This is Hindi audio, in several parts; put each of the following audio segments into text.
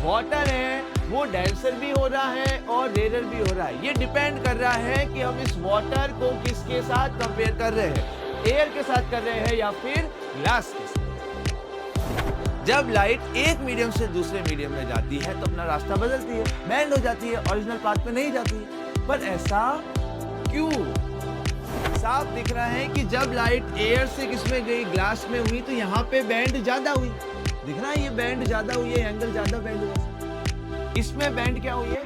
वाटर है वो डेंसर भी हो रहा है और रेयर भी हो रहा है। ये डिपेंड कर रहा है कि हम इस वाटर को किसके साथ कंपेयर कर रहे हैं, एयर के साथ कर रहे हैं या फिर ग्लास के साथ। जब लाइट एक मीडियम से दूसरे मीडियम में जाती है तो अपना रास्ता बदलती है, बेंड हो जाती है, ओरिजिनल पाथ पे नहीं जाती है। पर ऐसा क्यों? साफ दिख रहा है कि जब लाइट एयर से किसमें गई, ग्लास में हुई, तो यहाँ पे बैंड ज्यादा हुई। दिख रहा है ये बैंड ज्यादा हुई है, एंगल ज्यादा बैंड हुआ। इसमें बैंड क्या हुई है?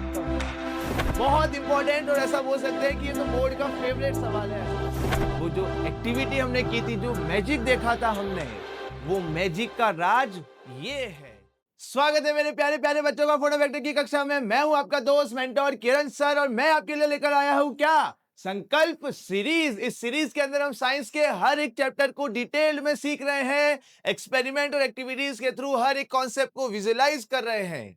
बहुत इंपॉर्टेंट, और ऐसा बोल सकते हैं कि ये तो बोर्ड का फेवरेट सवाल है। वो जो एक्टिविटी हमने की थी, जो मैजिक देखा था हमने, वो मैजिक का राज ये है। स्वागत है मेरे प्यारे प्यारे बच्चों का फोटो वेक्टर की कक्षा में। मैं हूं आपका दोस्त मेंटोर किरण सर, और मैं आपके लिए लेकर आया हूं क्या? संकल्प सीरीज। इस सीरीज के अंदर हम साइंस के हर एक चैप्टर को डिटेल में सीख रहे हैं, एक्सपेरिमेंट और एक्टिविटीज के थ्रू हर एक कॉन्सेप्ट को विजुअलाइज कर रहे हैं।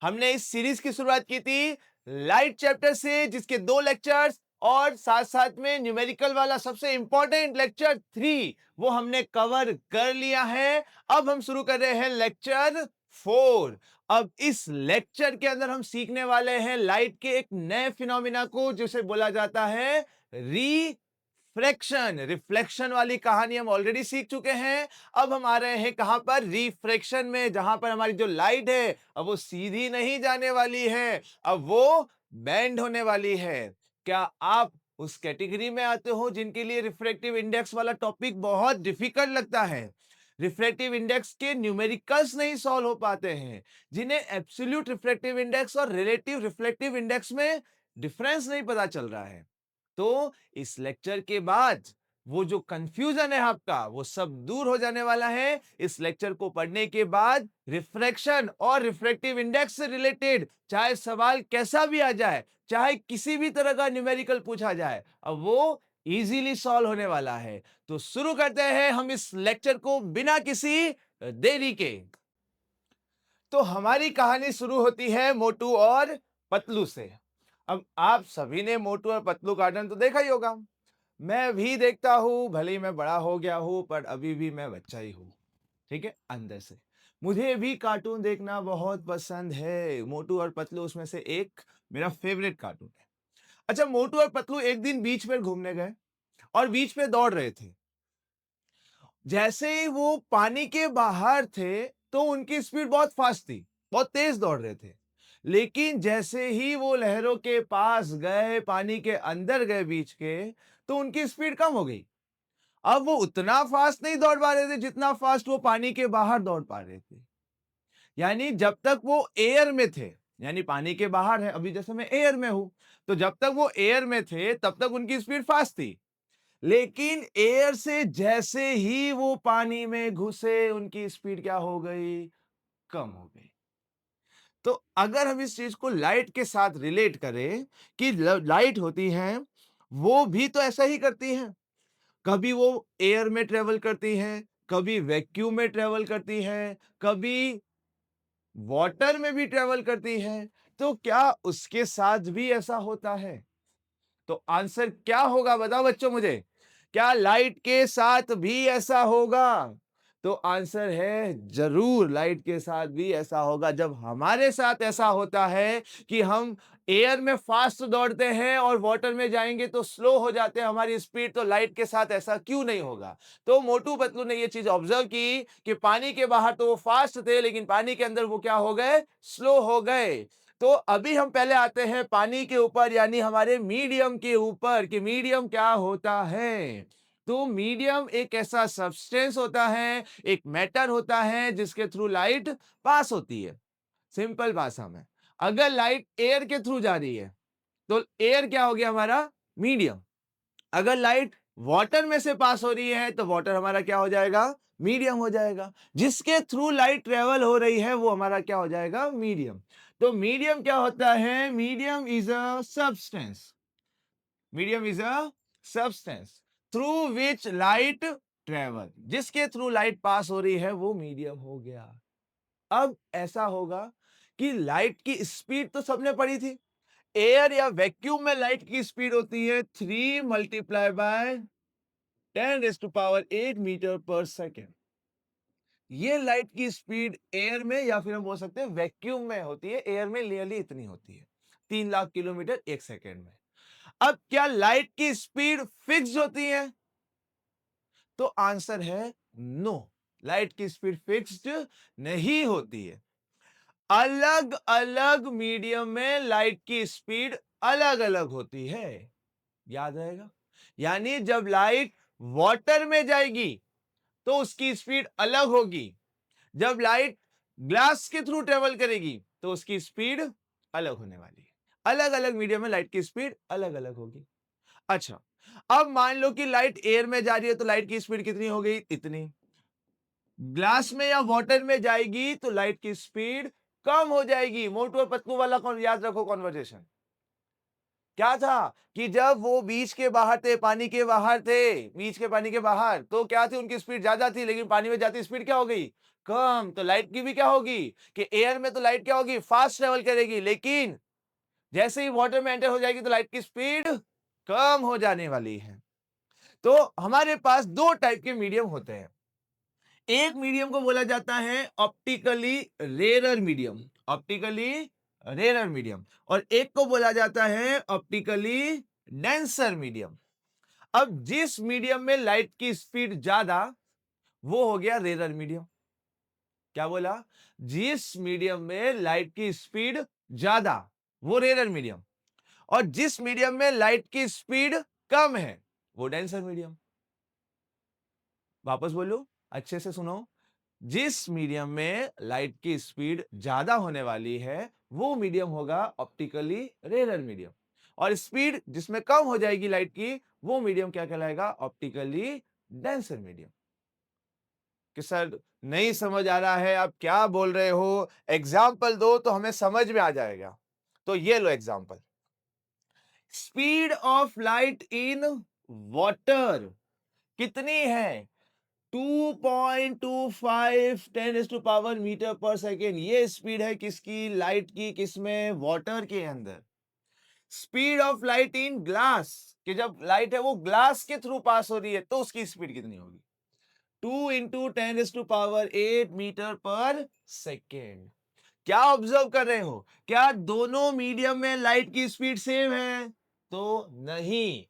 हमने इस सीरीज की शुरुआत की थी लाइट चैप्टर से, जिसके 2 लेक्चर्स और साथ साथ में न्यूमेरिकल वाला सबसे इंपॉर्टेंट लेक्चर 3 वो हमने कवर कर लिया है। अब हम शुरू कर रहे हैं लेक्चर 4। अब इस लेक्चर के अंदर हम सीखने वाले हैं लाइट के एक नए फिनोमिना को, जिसे बोला जाता है रिफ्रैक्शन। रिफ्लेक्शन वाली कहानी हम ऑलरेडी सीख चुके हैं। अब हम आ रहे हैं कहां पर? रिफ्रैक्शन में, जहां पर हमारी जो लाइट है अब वो सीधी नहीं जाने वाली है, अब वो बेंड होने वाली है। क्या आप उस कैटेगरी में आते हो जिनके लिए रिफ्रैक्टिव इंडेक्स वाला टॉपिक बहुत डिफिकल्ट लगता है? रिफ्रैक्टिव इंडेक्स के न्यूमेरिकल्स नहीं सॉल्व हो पाते हैं, जिन्हें एब्सोल्यूट रिफ्रैक्टिव इंडेक्स और रिलेटिव रिफ्लेक्टिव इंडेक्स में डिफरेंस नहीं पता चल रहा है। तो इस लेक्चर के बाद वो जो कंफ्यूजन है आपका, वो सब दूर हो जाने वाला है। इस लेक्चर को पढ़ने के बाद रिफ्रैक्शन और रिफ्रैक्टिव इंडेक्स से रिलेटेड चाहे सवाल कैसा भी आ जाए, चाहे किसी भी तरह का न्यूमेरिकल पूछा जाए, अब वो इजीली सॉल्व होने वाला है। तो शुरू करते हैं हम इस लेक्चर को बिना किसी देरी के। तो हमारी कहानी शुरू होती है मोटू और पतलू से। अब आप सभी ने मोटू और पतलू कार्टून तो देखा ही होगा। मैं भी देखता हूं, भले ही मैं बड़ा हो गया हूं, पर अभी भी मैं बच्चा ही हूं। ठीक है, अंदर से मुझे भी कार्टून देखना बहुत पसंद है। मोटू और पतलू उसमें से एक मेरा फेवरेट कार्टून है। अच्छा, मोटू और पतलू एक दिन बीच में घूमने गए और बीच में दौड़ रहे थे। जैसे ही वो पानी के बाहर थे तो उनकी स्पीड बहुत फास्ट थी, बहुत तेज दौड़ रहे थे। लेकिन जैसे ही वो लहरों के पास गए, पानी के अंदर गए बीच के, तो उनकी स्पीड कम हो गई। अब वो उतना फास्ट नहीं दौड़ पा रहे थे जितना फास्ट वो पानी के बाहर दौड़ पा रहे थे। यानी जब तक वो एयर में थे, यानी पानी के बाहर है, अभी जैसे मैं एयर में हूं, तो जब तक वो एयर में थे तब तक उनकी स्पीड फास्ट थी। लेकिन एयर से जैसे ही वो पानी में घुसे, उनकी स्पीड क्या हो गई? कम हो गई। तो अगर हम इस चीज को लाइट के साथ रिलेट करें कि लाइट होती है, वो भी तो ऐसा ही करती है। कभी वो एयर में ट्रेवल करती हैं, कभी वैक्यूम में ट्रेवल करती हैं, कभी वाटर में भी ट्रेवल करती हैं। तो क्या उसके साथ भी ऐसा होता है? तो आंसर क्या होगा बताओ बच्चों मुझे? क्या लाइट के साथ भी ऐसा होगा? तो आंसर है जरूर, लाइट के साथ भी ऐसा होगा। जब हमारे साथ ऐसा होता है कि हम एयर में फास्ट दौड़ते हैं और वाटर में जाएंगे तो स्लो हो जाते हैं हमारी स्पीड, तो लाइट के साथ ऐसा क्यों नहीं होगा? तो मोटू पतलू ने ये चीज ऑब्जर्व की कि पानी के बाहर तो वो फास्ट थे, लेकिन पानी के अंदर वो क्या हो गए? स्लो हो गए। तो अभी हम पहले आते हैं पानी के ऊपर, यानी हमारे मीडियम के ऊपर, कि मीडियम क्या होता है। तो मीडियम एक ऐसा सब्सटेंस होता है, एक मैटर होता है जिसके थ्रू लाइट पास होती है। सिंपल भाषा में, अगर लाइट एयर के थ्रू जा रही है तो एयर क्या हो गया हमारा? मीडियम। अगर लाइट वाटर में से पास हो रही है तो वाटर हमारा क्या हो जाएगा? मीडियम हो जाएगा। जिसके थ्रू लाइट ट्रेवल हो रही है वो हमारा क्या हो जाएगा? मीडियम। तो मीडियम क्या होता है? Medium is a substance. Medium is a substance through which light travel. जिसके थ्रू लाइट पास हो रही है वो मीडियम हो गया। अब ऐसा होगा कि लाइट की स्पीड तो सबने पढ़ी थी। एयर या वैक्यूम में लाइट की स्पीड होती है 3 multiply by 10 raise to power 8 meter पर सेकेंड। ये लाइट की स्पीड एयर में या फिर हम बोल सकते हैं वैक्यूम में होती है, एयर में नियरली इतनी होती है, 3 लाख किलोमीटर एक सेकेंड में। अब क्या लाइट की स्पीड फिक्स होती है? तो आंसर है नो, लाइट की स्पीड फिक्स्ड नहीं होती है। अलग अलग मीडियम में लाइट की स्पीड अलग अलग होती है, याद रहेगा। यानी जब लाइट वाटर में जाएगी तो उसकी स्पीड अलग होगी, जब लाइट ग्लास के थ्रू ट्रेवल करेगी तो उसकी स्पीड अलग होने वाली है। अलग अलग मीडियम में लाइट की स्पीड अलग अलग होगी। अच्छा, अब मान लो कि लाइट एयर में जा रही है तो लाइट की स्पीड कितनी हो गई? इतनी। ग्लास में या वाटर में जाएगी तो लाइट की स्पीड कम हो जाएगी। मोटू और पतलू वाला कौन, याद रखो कॉन्वर्जेशन क्या था कि जब वो बीच के बाहर थे, पानी के बाहर थे, बीच के पानी के बाहर, तो क्या थी, उनकी स्पीड ज्यादा थी, लेकिन पानी में जाती स्पीड क्या हो गई? कम। तो लाइट की भी क्या होगी कि एयर में तो लाइट क्या होगी? फास्ट ट्रेवल करेगी, लेकिन जैसे ही वाटर में एंटर हो जाएगी तो लाइट की स्पीड कम हो जाने वाली है। तो हमारे पास दो टाइप के मीडियम होते हैं। एक मीडियम को बोला जाता है optically rarer medium, optically rarer medium, और एक को बोला जाता है ऑप्टिकली डेंसर मीडियम। अब जिस मीडियम में लाइट की स्पीड ज्यादा, वो हो गया रेरर मीडियम। क्या बोला? जिस मीडियम में लाइट की स्पीड ज्यादा, वो रेरर मीडियम, और जिस मीडियम में लाइट की स्पीड कम है, वो डेंसर मीडियम। वापस बोलूं, अच्छे से सुनो। जिस मीडियम में लाइट की स्पीड ज्यादा होने वाली है, वो मीडियम होगा ऑप्टिकली रेरर मीडियम, और स्पीड जिसमें कम हो जाएगी लाइट की, वो मीडियम क्या कहलाएगा? Optically denser medium. कि सर नहीं समझ आ रहा है, आप क्या बोल रहे हो, एग्जाम्पल दो तो हमें समझ में आ जाएगा। तो ये लो example. Speed of light in water कितनी है? 2.25 10 मीटर पर सेकेंड, ये स्पीड है किसकी? लाइट की। किसमें? वाटर के अंदर। Speed of light in glass, कि जब लाइट है वो ग्लास के थ्रू पास हो रही है तो उसकी स्पीड कितनी होगी? 2 × 10⁸ मीटर पर सेकेंड। क्या ऑब्जर्व कर रहे हो? क्या दोनों मीडियम में लाइट की स्पीड सेम है? तो नहीं,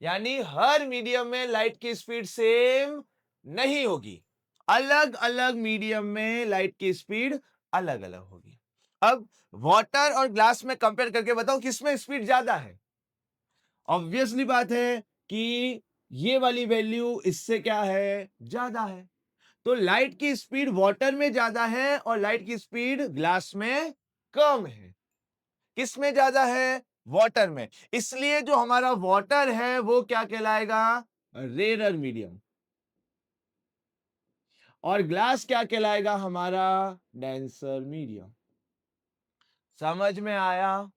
यानी हर मीडियम में लाइट की स्पीड सेम नहीं होगी। अलग अलग मीडियम में लाइट की स्पीड अलग अलग होगी। अब वाटर और ग्लास में कंपेयर करके बताओ किसमें स्पीड ज्यादा है? ऑब्वियसली बात है कि ये वाली वैल्यू इससे क्या है? ज्यादा है। तो लाइट की स्पीड वाटर में ज्यादा है और लाइट की स्पीड ग्लास में कम है। किस में ज्यादा है? वाटर में। इसलिए जो हमारा वाटर है वो क्या कहलाएगा? Rarer medium. और ग्लास क्या कहलाएगा? हमारा डेंसर मीडियम। समझ में आया?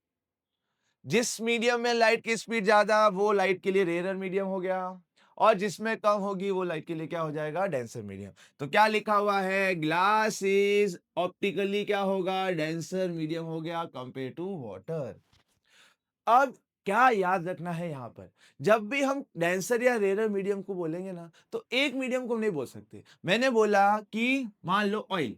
जिस मीडियम में लाइट की स्पीड ज्यादा, वो लाइट के लिए रेरर मीडियम हो गया, और जिसमें कम होगी वो लाइट के लिए क्या हो जाएगा? Denser medium. तो क्या लिखा हुआ है? ग्लास इज ऑप्टिकली क्या होगा? डेंसर मीडियम हो गया कंपेयर टू वाटर। अब क्या याद रखना है यहां पर, जब भी हम डेंसर या रेरर मीडियम को बोलेंगे ना, तो एक मीडियम को हम नहीं बोल सकते। मैंने बोला कि मान लो ऑयल,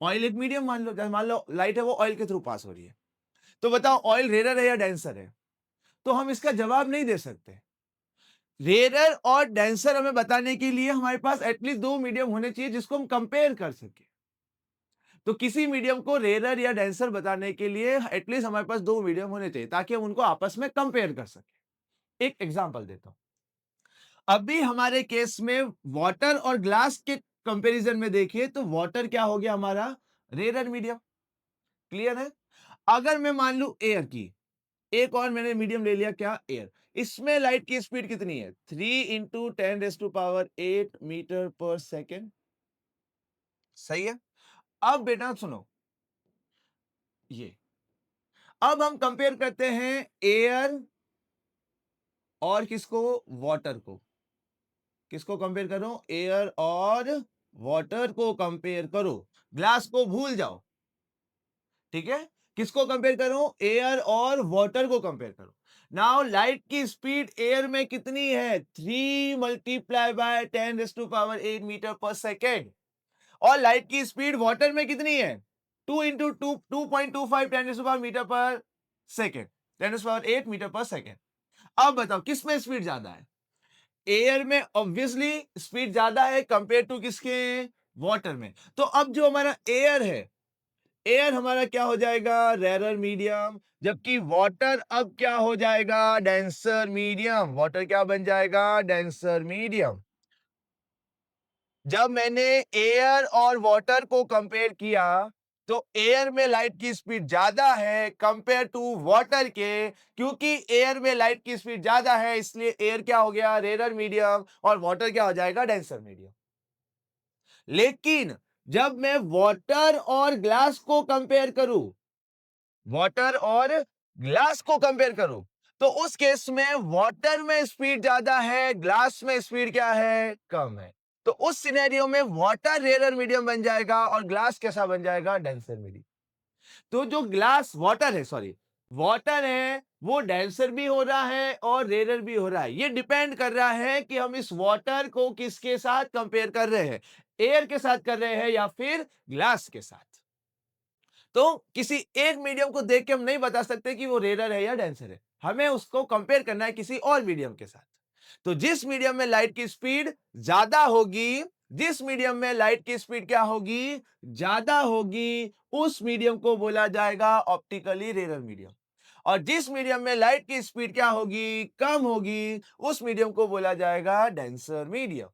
ऑयल एक मीडियम मान लो लाइट है वो ऑयल के थ्रू पास हो रही है, तो बताओ ऑयल रेरर है या डेंसर है? तो हम इसका जवाब नहीं दे सकते। रेरर और डेंसर हमें बताने के लिए हमारे पास एटलीस्ट दो मीडियम होने चाहिए जिसको हम कंपेयर कर सके। तो किसी मीडियम को रेरर या डेंसर बताने के लिए एटलीस्ट हमारे पास दो मीडियम होने चाहिए ताकि हम उनको आपस में कंपेयर कर सके। एक एग्जांपल देता हूं। अभी हमारे केस में वाटर और ग्लास के कंपैरिजन में देखिए तो वाटर क्या हो गया हमारा? Rarer medium. क्लियर है? अगर मैं मान लू एयर की, एक और मैंने मीडियम ले लिया, क्या? एयर। इसमें लाइट की स्पीड कितनी है? 3 × 10⁸ मीटर पर सेकेंड। सही है। अब बेटा सुनो, ये अब हम कंपेयर करते हैं एयर और किसको? वाटर को। किसको कंपेयर करो? एयर और वाटर को कंपेयर करो। ग्लास को भूल जाओ, ठीक है। किसको कंपेयर करो? एयर और वाटर को कंपेयर करो। नाउ लाइट की स्पीड एयर में कितनी है? 3 मल्टीप्लाई बाय 10⁻⁸ मीटर पर सेकेंड। और लाइट की स्पीड वाटर में कितनी है? 2 इंटू 2.25 10⁻⁸ मीटर पर सेकेंड, 10⁸ मीटर पर सेकेंड। अब बताओ किस में स्पीड ज्यादा है? एयर में ऑब्वियसली स्पीड ज्यादा है कंपेयर टू किसके? वाटर में। तो अब जो हमारा एयर है, एयर हमारा क्या हो जाएगा? Rarer medium. जबकि वाटर अब क्या हो जाएगा? Denser medium. वाटर क्या बन जाएगा? Denser medium. जब मैंने एयर और वाटर को कंपेयर किया तो एयर में लाइट की स्पीड ज्यादा है कंपेयर टू वाटर के, क्योंकि एयर में लाइट की स्पीड ज्यादा है इसलिए एयर क्या हो गया? Rarer medium. और वाटर क्या हो जाएगा? Denser medium. लेकिन जब मैं वाटर और ग्लास को कंपेयर करूं, वाटर और ग्लास को कंपेयर करूं, तो उस केस में वाटर में स्पीड ज्यादा है, ग्लास में स्पीड क्या है? कम है। तो उस सिनेरियो में वाटर रेयर मीडियम बन जाएगा और ग्लास कैसा बन जाएगा? Denser medium. तो जो ग्लास वाटर है, सॉरी वाटर है, वो डेंसर भी हो रहा है और रेयर भी हो रहा है। ये डिपेंड कर रहा है कि हम इस वाटर को किसके साथ कंपेयर कर रहे हैं, एयर के साथ कर रहे हैं या फिर ग्लास के साथ। तो किसी एक मीडियम को देख के हम नहीं बता सकते कि वो रेयर है या डेंसर है, हमें उसको कंपेयर करना है किसी और मीडियम के साथ। तो जिस मीडियम में लाइट की स्पीड ज्यादा होगी, जिस मीडियम में लाइट की स्पीड क्या होगी? ज्यादा होगी, उस मीडियम को बोला जाएगा ऑप्टिकली रेयर मीडियम। और जिस मीडियम में लाइट की स्पीड क्या होगी? कम होगी, उस मीडियम को बोला जाएगा डेंसर मीडियम।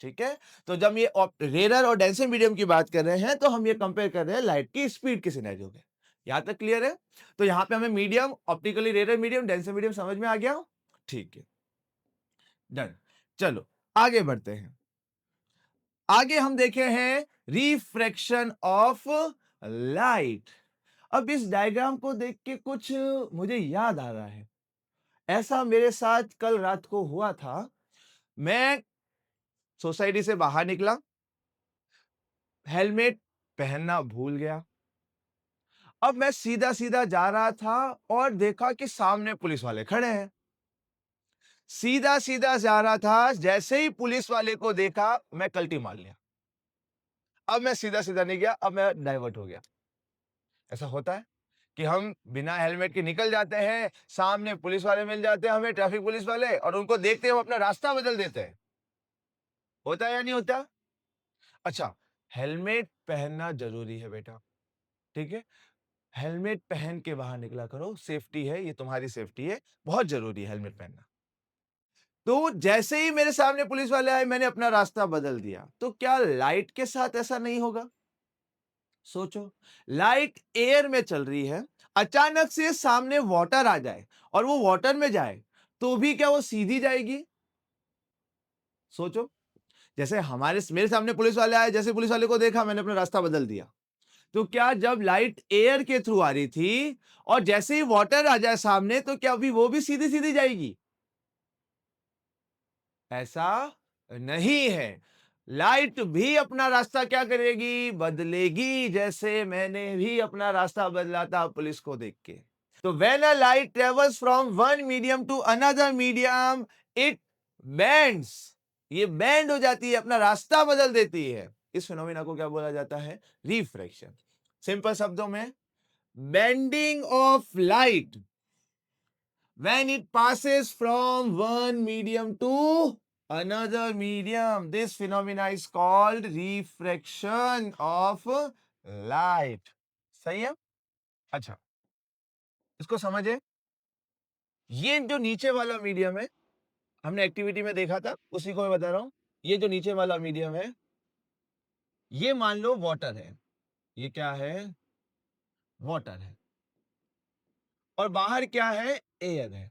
ठीक है। तो जब ये रेयर और डेंसर मीडियम की बात कर रहे हैं तो हम ये कंपेयर कर रहे हैं लाइट की स्पीड के सिनेरियो में। यहां तक क्लियर है? तो यहां पे हमें medium, optically rare medium, denser medium समझ में आ गया? ठीक है, डन। चलो आगे बढ़ते हैं। आगे हम देखे हैं रिफ्रैक्शन ऑफ लाइट। अब इस डायग्राम को देख के कुछ मुझे याद आ रहा है। ऐसा मेरे साथ कल रात को हुआ था। मैं सोसाइटी से बाहर निकला, हेलमेट पहनना भूल गया। अब मैं सीधा सीधा जा रहा था और देखा कि सामने पुलिस वाले खड़े हैं। सीधा सीधा जा रहा था, जैसे ही पुलिस वाले को देखा मैं कल्टी मार लिया। अब मैं सीधा सीधा नहीं गया, अब मैं डाइवर्ट हो गया। ऐसा होता है कि हम बिना हेलमेट के निकल जाते हैं, सामने पुलिस वाले मिल जाते हैं हमें, ट्रैफिक पुलिस वाले, और उनको देखते हैं हम अपना रास्ता बदल देते हैं। होता है या नहीं होता? अच्छा, हेलमेट पहनना जरूरी है बेटा, ठीक है। हेलमेट पहन के बाहर निकला करो, सेफ्टी है, ये तुम्हारी सेफ्टी है, बहुत जरूरी है हेलमेट पहनना। तो जैसे ही मेरे सामने पुलिस वाले आए मैंने अपना रास्ता बदल दिया। तो क्या लाइट के साथ ऐसा नहीं होगा? सोचो, लाइट एयर में चल रही है, अचानक से सामने वाटर आ जाए और वो वाटर में जाए, तो भी क्या वो सीधी जाएगी? सोचो, जैसे हमारे मेरे सामने पुलिस वाले आए, जैसे पुलिस वाले को देखा मैंने अपना रास्ता बदल दिया। तो क्या जब लाइट एयर के थ्रू आ रही थी और जैसे ही वाटर आ जाए सामने तो क्या अभी वो भी सीधी सीधी जाएगी? ऐसा नहीं है। लाइट भी अपना रास्ता क्या करेगी? बदलेगी, जैसे मैंने भी अपना रास्ता बदला था पुलिस को देख के। तो when a light travels from one medium to another medium, it bends. ये बेंड हो जाती है, अपना रास्ता बदल देती है। इस फिनोमिना को क्या बोला जाता है? रिफ्रैक्शन। सिंपल शब्दों में, bending of light when it passes from one medium to another medium. This phenomena is called refraction of light. सही है? अच्छा, इसको समझे। ये जो नीचे वाला मीडियम है, हमने एक्टिविटी में देखा था, उसी को मैं बता रहा हूं। ये जो नीचे वाला मीडियम है, ये मान लो वाटर है। ये क्या है? वाटर है। और बाहर क्या है? एयर है।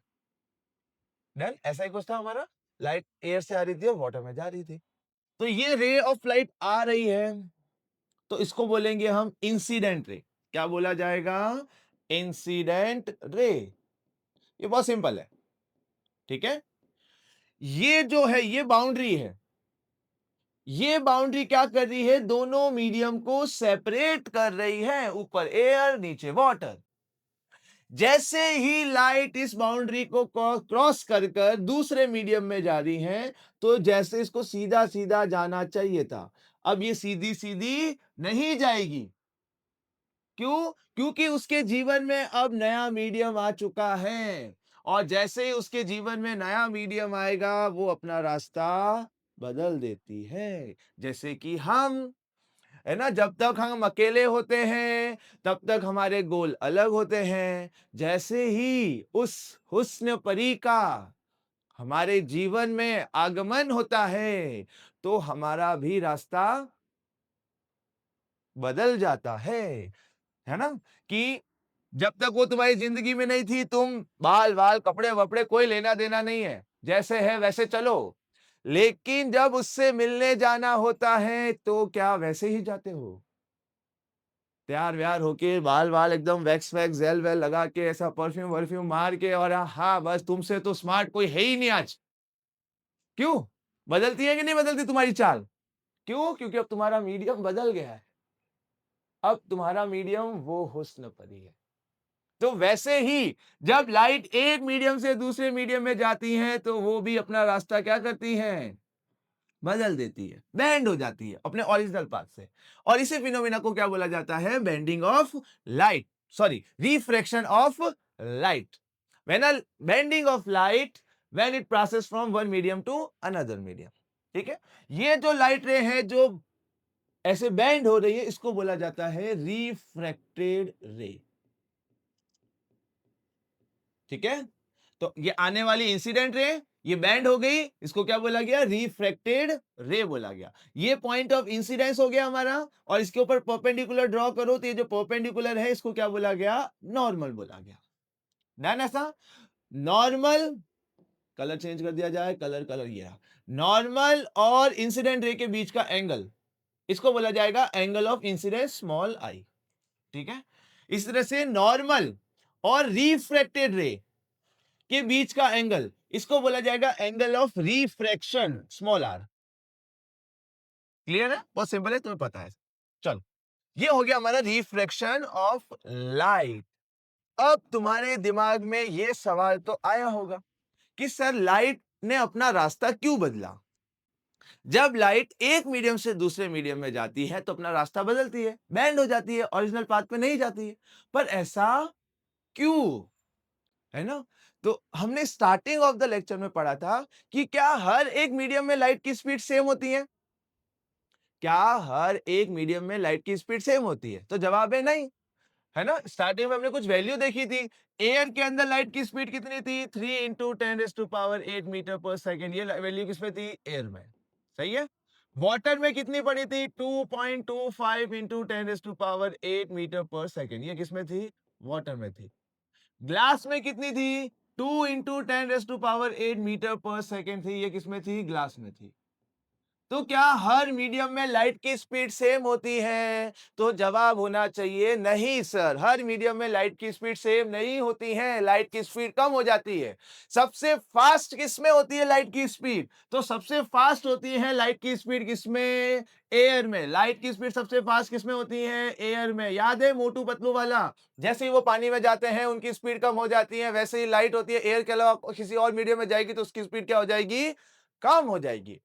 डन। ऐसा ही कुछ था हमारा। लाइट एयर से आ रही थी और वाटर में जा रही थी। तो ये रे ऑफ लाइट आ रही है, तो इसको बोलेंगे हम इंसिडेंट रे। क्या बोला जाएगा? Incident ray. ये बहुत सिंपल है, ठीक है। ये जो है, ये बाउंड्री है। ये बाउंड्री क्या कर रही है? दोनों मीडियम को सेपरेट कर रही है, ऊपर एयर नीचे वाटर। जैसे ही लाइट इस बाउंड्री को क्रॉस कर कर दूसरे मीडियम में जा रही है, तो जैसे इसको सीधा सीधा जाना चाहिए था, अब ये सीधी सीधी नहीं जाएगी। क्यों? क्योंकि उसके जीवन में अब नया मीडियम आ चुका है, और जैसे ही उसके जीवन में नया मीडियम आएगा, वो अपना रास्ता बदल देती है। जैसे कि हम, है ना, जब तक हम अकेले होते हैं, तब तक हमारे गोल अलग होते हैं। जैसे ही उस हुस्न परी का हमारे जीवन में आगमन होता है, तो हमारा भी रास्ता बदल जाता है ना? कि जब तक वो तुम्हारी जिंदगी में नहीं थी, तुम बाल वाल कपड़े वपड़े कोई लेना देना नहीं है, जैसे है वैसे चलो। लेकिन जब उससे मिलने जाना होता है, तो क्या वैसे ही जाते हो? तैयार व्यार होके, बाल वाल एकदम वैक्स वैक्स जेल वेल लगा के, ऐसा परफ्यूम वर्फ्यूम मार के, और हाँ बस तुमसे तो स्मार्ट कोई है ही नहीं आज। क्यों? बदलती है कि नहीं बदलती तुम्हारी चाल? क्यों? क्योंकि अब तुम्हारा मीडियम बदल गया है। अब तुम्हारा मीडियम वो हुस्न परी है। तो वैसे ही जब लाइट एक मीडियम से दूसरे मीडियम में जाती है, तो वो भी अपना रास्ता क्या करती हैं? बदल देती है, बेंड हो जाती है अपने ओरिजिनल पाथ से। और इसी फिनोमेना को क्या बोला जाता है? Bending of light, sorry, refraction of light. When a bending of light, when it passes from one medium to another medium. ठीक है, ये जो लाइट रे है जो ऐसे बेंड हो रही है, इसको बोला जाता है रिफ्रैक्टेड रे। ठीक है, तो ये आने वाली इंसिडेंट रे, ये बैंड हो गई, इसको क्या बोला गया? रिफ्रैक्टेड रे बोला गया। ये पॉइंट ऑफ इंसिडेंस हो गया हमारा, और इसके ऊपर परपेंडिकुलर ड्रॉ करो, तो ये जो परपेंडिकुलर है, इसको क्या बोला गया? नॉर्मल बोला गया। डन ऐसा? नॉर्मल, कलर चेंज कर दिया जाए, कलर कलर ये रहा। नॉर्मल और इंसिडेंट रे के बीच का एंगल, इसको बोला जाएगा angle of incidence small I. ठीक है, इस तरह से नॉर्मल और रिफ्रैक्टेड रे के बीच का एंगल, इसको बोला जाएगा angle of refraction small r. Clear है? बहुत सिंपल है, तुम्हें पता है। चलो, ये हो गया हमारा रिफ्रैक्शन ऑफ लाइट। अब तुम्हारे दिमाग में ये सवाल तो आया होगा कि सर लाइट ने अपना रास्ता क्यों बदला? जब लाइट एक मीडियम से दूसरे मीडियम में जाती है, तो अपना रास्ता बदलती है, बैंड हो जाती है, ओरिजिनल पाथ पे नहीं जाती है। पर ऐसा क्यों? है ना? तो हमने स्टार्टिंग ऑफ द लेक्चर में पढ़ा था कि क्या हर एक मीडियम में लाइट की स्पीड सेम होती है? क्या हर एक मीडियम में लाइट की स्पीड सेम होती है? तो जवाब है नहीं, है ना? स्टार्टिंग में हमने कुछ वैल्यू देखी थी। एयर के अंदर लाइट की स्पीड कितनी थी? 3 इंटू 10⁸ मीटर पर सेकेंड। ये वैल्यू किसमें थी? एयर में। सही है? वाटर में कितनी पड़ी थी? 2.25 इंटू 10⁸ मीटर पर सेकेंड। ये किसमें थी? वाटर में थी। ग्लास में कितनी थी? 2 इंटू 10⁸ मीटर पर सेकेंड थी। ये किसमें थी? ग्लास में थी। तो क्या हर मीडियम में लाइट की स्पीड सेम होती है? तो जवाब होना चाहिए नहीं सर, हर मीडियम में लाइट की स्पीड सेम नहीं होती है, लाइट की स्पीड कम हो जाती है। सबसे फास्ट किसमें होती है लाइट की स्पीड? तो सबसे फास्ट होती है लाइट की स्पीड किसमें? एयर में। लाइट की स्पीड सबसे फास्ट किसमें होती है? एयर में। याद है मोटू पतलू वाला? जैसे ही वो पानी में जाते हैं, उनकी स्पीड कम हो जाती है, वैसे ही लाइट होती है एयर के अलावा किसी और मीडियम में जाएगी, तो उसकी स्पीड क्या हो जाएगी? कम हो जाएगी।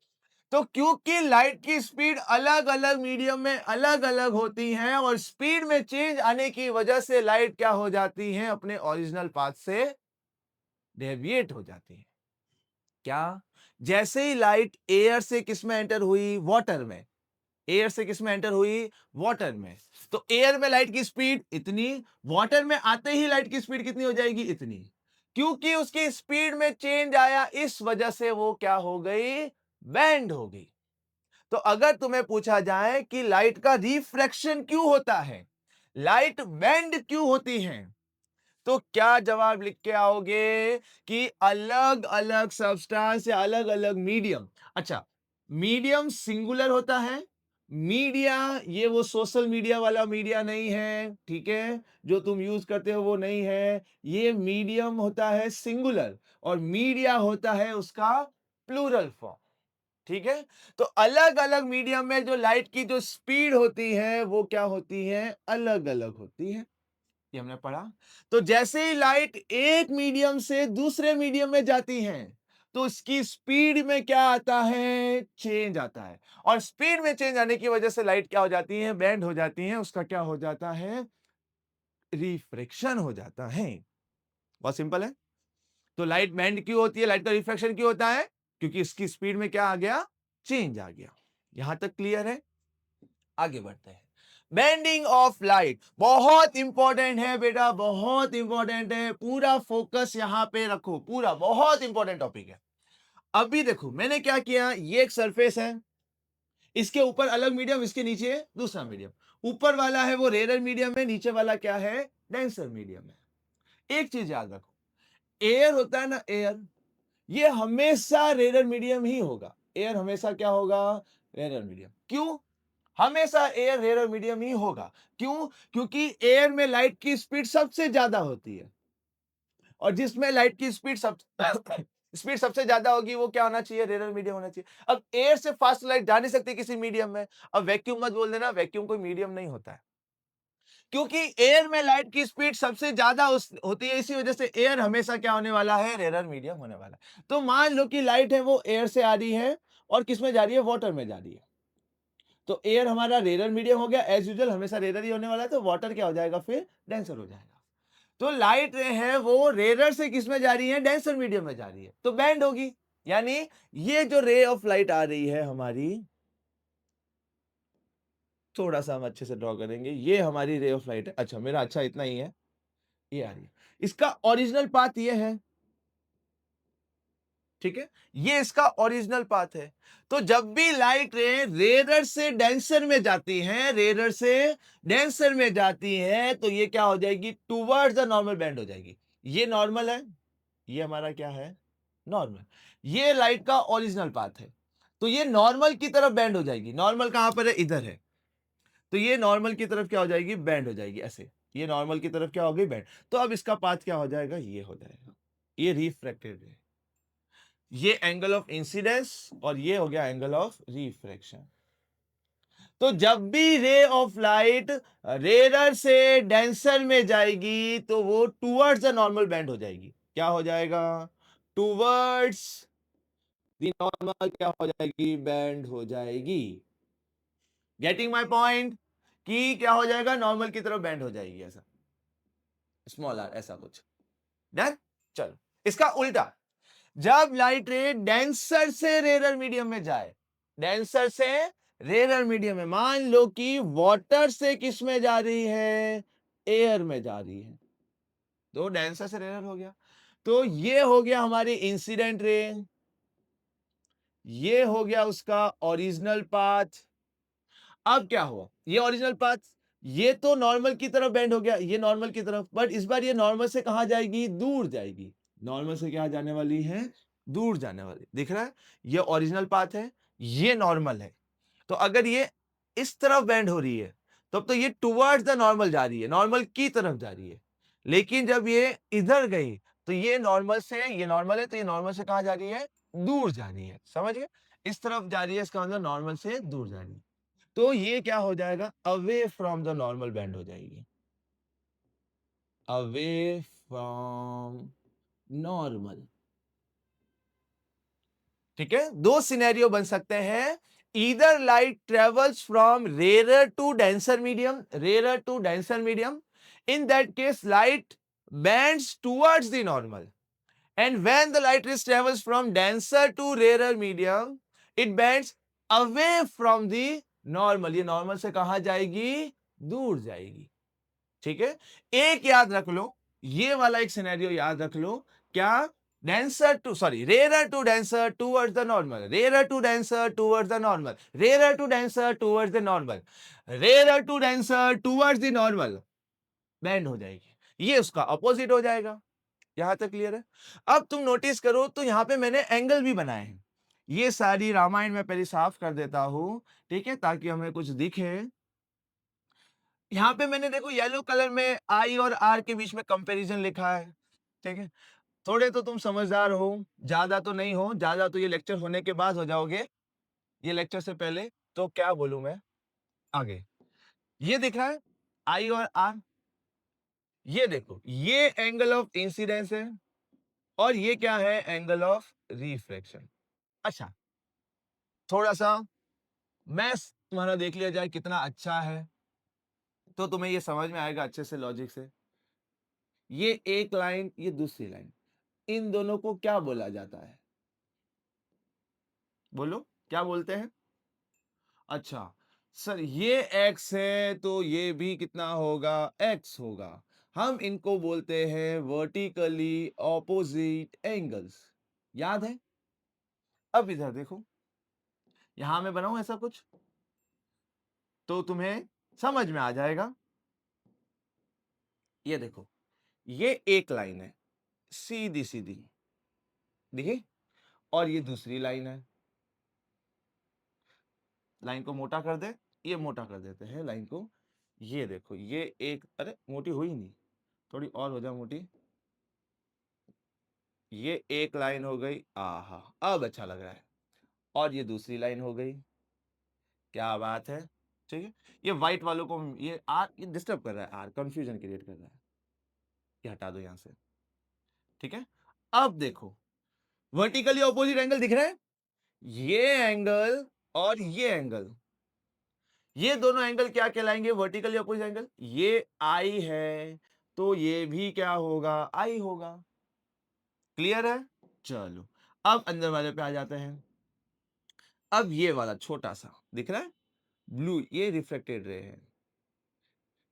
तो क्योंकि लाइट की स्पीड अलग अलग मीडियम में अलग अलग होती है, और स्पीड में चेंज आने की वजह से लाइट क्या हो जाती है? अपने ओरिजिनल पाथ से डेविएट हो जाती है। क्या? जैसे ही लाइट एयर से किस में एंटर हुई? वाटर में। एयर से किस में एंटर हुई? वाटर में। तो एयर में लाइट की स्पीड इतनी, वाटर में आते ही लाइट की स्पीड कितनी हो जाएगी? इतनी। क्योंकि उसकी स्पीड में चेंज आया, इस वजह से वो क्या हो गई? बैंड हो गई। तो अगर तुम्हें पूछा जाए कि लाइट का रिफ्रैक्शन क्यों होता है, लाइट बेंड क्यों होती है, तो क्या जवाब लिख के आओगे? कि अलग अलग सब्सटेंस या अलग अलग मीडियम। अच्छा, मीडियम सिंगुलर होता है। मीडिया, ये वो सोशल मीडिया वाला मीडिया नहीं है, ठीक है, जो तुम यूज करते हो वो नहीं है। ये मीडियम होता है सिंगुलर, और मीडिया होता है उसका प्लूरल फॉर्म। ठीक है, तो अलग अलग मीडियम में जो लाइट की जो स्पीड होती है, वो क्या होती है? अलग अलग होती है। ये हमने पढ़ा। तो जैसे ही लाइट एक मीडियम से दूसरे मीडियम में जाती है तो उसकी स्पीड में क्या आता है, चेंज आता है। और स्पीड में चेंज आने की वजह से लाइट क्या हो जाती है, बेंड हो जाती है, उसका क्या हो जाता है, रिफ्रैक्शन हो जाता है। बहुत सिंपल है। तो लाइट बेंड क्यों होती है, लाइट का रिफ्रैक्शन क्यों होता है, क्योंकि इसकी स्पीड में क्या आ गया, चेंज आ गया। यहां तक क्लियर है। आगे बढ़ते हैं। बेंडिंग ऑफ लाइट बहुत इंपॉर्टेंट है बेटा, बहुत इंपॉर्टेंट है। पूरा फोकस यहां पे रखो, पूरा बहुत इंपॉर्टेंट टॉपिक है। अभी देखो मैंने क्या किया, ये एक सरफेस है, इसके ऊपर अलग मीडियम, इसके नीचे दूसरा मीडियम। ऊपर वाला है वो रेयर मीडियम है, नीचे वाला क्या है, डेंसर मीडियम है। एक चीज याद रखो, एयर होता है ना, एयर, ये हमेशा रेयर मीडियम ही होगा। एयर हमेशा क्या होगा, रेयर मीडियम। क्यों हमेशा एयर रेयर मीडियम ही होगा, क्यों, क्योंकि एयर में लाइट की स्पीड सबसे ज्यादा होती है, और जिसमें लाइट की स्पीड सब स्पीड सबसे ज्यादा होगी वो क्या होना चाहिए, रेयर मीडियम होना चाहिए। अब एयर से फास्ट लाइट जा नहीं सकती किसी मीडियम में। अब वैक्यूम मत बोल देना, वैक्यूम कोई मीडियम नहीं होता है, क्योंकि एयर में लाइट की स्पीड सबसे ज्यादा होती है, इसी वजह से एयर हमेशा क्या होने वाला है, रेयर मीडियम होने वाला है। तो मान लो कि लाइट है वो एयर से आ रही है और किस में जा रही है, वाटर में जा रही है। तो एयर हमारा रेयर मीडियम हो गया, एज यूजुअल हमेशा रेयर ही होने वाला है, तो वाटर क्या हो जाएगा, फिर डेंसर हो जाएगा। तो लाइट है वो रेयर से किस में जा रही है, डेंसर मीडियम में जा रही है, तो बैंड होगी। यानी ये जो रे ऑफ लाइट आ रही है हमारी, थोड़ा सा हम अच्छे से ड्रॉ करेंगे, ये हमारी रे ऑफ लाइट है। अच्छा मेरा अच्छा इतना ही है, ये आ रही है, इसका ओरिजिनल पाथ ये है, ठीक है, ये इसका ओरिजिनल पाथ है। तो जब भी लाइट रे रेयर से डेंसर में जाती है, रेयर से डेंसर में जाती है, तो ये क्या हो जाएगी, टुवर्ड्स द नॉर्मल बैंड हो जाएगी। ये नॉर्मल है, ये हमारा क्या है, नॉर्मल। ये लाइट का ओरिजिनल पाथ है, तो ये नॉर्मल की तरफ बैंड हो जाएगी। नॉर्मल कहां पर है, इधर है, तो ये नॉर्मल की तरफ क्या हो जाएगी, बैंड हो जाएगी ऐसे। ये नॉर्मल की तरफ क्या होगी, बैंड। तो अब इसका पाथ क्या हो जाएगा, ये हो जाएगा, ये रिफ्रैक्टेड है। ये एंगल ऑफ इंसिडेंस और ये हो गया एंगल ऑफ रिफ्रैक्शन। तो जब भी रे ऑफ लाइट रेयर से डेंसर में जाएगी तो वो टुवर्ड्स द नॉर्मल बैंड हो जाएगी। क्या हो जाएगा, टुवर्ड्स द नॉर्मल क्या हो जाएगी, बैंड हो जाएगी। गेटिंग माय पॉइंट, कि क्या हो जाएगा, नॉर्मल की तरफ बैंड हो जाएगी, ऐसा स्मॉल आर, ऐसा कुछ। डन। चलो इसका उल्टा, जब लाइट रे डेंसर से रेयर मीडियम में जाए, डेंसर से रेयर मीडियम में, मान लो कि वाटर से किस में जा रही है, एयर में जा रही है, तो डेंसर से रेयर हो गया। तो ये हो गया हमारी इंसिडेंट रे, ये हो गया उसका ओरिजिनल पाथ। अब क्या हुआ, ये ओरिजिनल पाथ, ये तो नॉर्मल की तरफ बेंड हो गया, ये नॉर्मल की तरफ, बट इस बार ये नॉर्मल से कहां जाएगी, दूर जाएगी। नॉर्मल से क्या जाने वाली है, दूर जाने वाली, दिख रहा है, ये ओरिजिनल पाथ है, ये नॉर्मल है। तो अगर ये इस तरफ बेंड हो रही है तब तो ये टुवर्ड्स द नॉर्मल जा रही है, नॉर्मल की तरफ जा रही है। लेकिन जब ये इधर गई तो ये नॉर्मल से, ये नॉर्मल है तो ये नॉर्मल से कहां जा रही है, दूर जा रही है, समझ गए, इस तरफ जा रही है, इसका मतलब नॉर्मल से दूर जा रही है। तो ये क्या हो जाएगा, away from the normal band हो जाएगी, अवे फ्रॉम नॉर्मल। ठीक है, दो सिनेरियो बन सकते हैं, either light travels from rare to denser medium, rare to denser medium, in that case light bends towards the normal, and when the light rays travels from denser to rarer medium it bends away from the normal, ये नॉर्मल से कहां जाएगी, दूर जाएगी। ठीक है, एक याद रख लो, ये वाला एक सिनेरियो याद रख लो, क्या, denser to sorry rarer to denser towards the normal, rarer to denser towards the normal, rarer to denser towards the normal, rarer to denser towards the normal, band हो जाएगी, ये उसका अपोजिट हो जाएगा। यहां तक क्लियर है। अब तुम नोटिस करो तो यहां पे मैंने एंगल भी बनाए हैं, ये सारी रामायण में पहले साफ कर देता हूं, ठीक है, ताकि हमें कुछ दिखे। यहां पे मैंने देखो येलो कलर में आई और आर के बीच में कंपैरिजन लिखा है, ठीक है। थोड़े तो तुम समझदार हो, ज्यादा तो नहीं हो, ज्यादा तो ये लेक्चर होने के बाद हो जाओगे, ये लेक्चर से पहले तो क्या बोलूं मैं आगे। ये दिख रहा है आई और आर, ये देखो, ये एंगल ऑफ इंसिडेंस है और ये क्या है, एंगल ऑफ रिफ्रैक्शन। अच्छा, थोड़ा सा मैथ्स तुम्हारा देख लिया जाए कितना अच्छा है, तो तुम्हें ये समझ में आएगा अच्छे से लॉजिक से। ये एक लाइन, ये दूसरी लाइन, इन दोनों को क्या बोला जाता है? बोलो, क्या बोलते हैं? अच्छा सर, ये x है तो ये भी कितना होगा, x होगा। हम इनको बोलते हैं वर्टिकली ऑपोजिट एंगल्स। याद है? अब इधर देखो, यहां मैं बनाऊं ऐसा कुछ तो तुम्हें समझ में आ जाएगा। ये देखो, ये एक लाइन है सीधी सीधी, देखिए, और ये दूसरी लाइन है। लाइन को मोटा कर दे, ये मोटा कर देते हैं लाइन को। ये देखो, ये एक, अरे मोटी हुई नहीं, थोड़ी और हो जाए मोटी। ये एक लाइन हो गई, आहा, अब अच्छा लग रहा है। और ये दूसरी लाइन हो गई, क्या बात है। ठीक है, ये व्हाइट वालों को, ये आर, ये डिस्टर्ब कर रहा है, आर कंफ्यूजन क्रिएट कर रहा है, ये हटा दो यहां से। ठीक है, अब देखो, वर्टिकली ऑपोजिट एंगल दिख रहा है, ये एंगल और ये एंगल, ये दोनों एंगल क्या कहलाएंगे, वर्टिकली अपोजिट एंगल। ये आई है तो ये भी क्या होगा, आई होगा। क्लियर है? चलो, अब अंदर वाले पे आ जाते हैं। अब ये वाला छोटा सा दिख रहा है, ब्लू, ये रिफ्लेक्टेड रे है,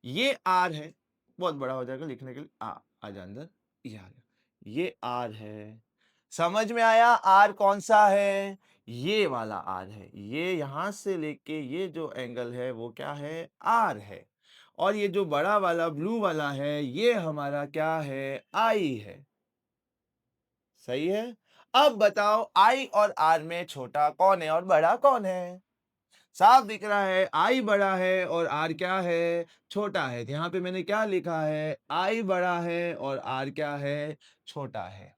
ये आर है, बहुत बड़ा हो जाएगा लिखने के लिए, आ जा अंदर, ये आ गया, ये आर है। समझ में आया आर कौन सा है, ये वाला आर है। ये यहां से लेके ये जो एंगल है वो क्या है, आर है। और ये जो बड़ा वाला ब्लू वाला है, ये हमारा क्या है, आई है। सही है? अब बताओ आई और आर में छोटा कौन है और बड़ा कौन है? साफ दिख रहा है, आई बड़ा है और आर क्या है, छोटा है। तो यहाँ पे मैंने क्या लिखा है, आई बड़ा है और आर क्या है, छोटा है।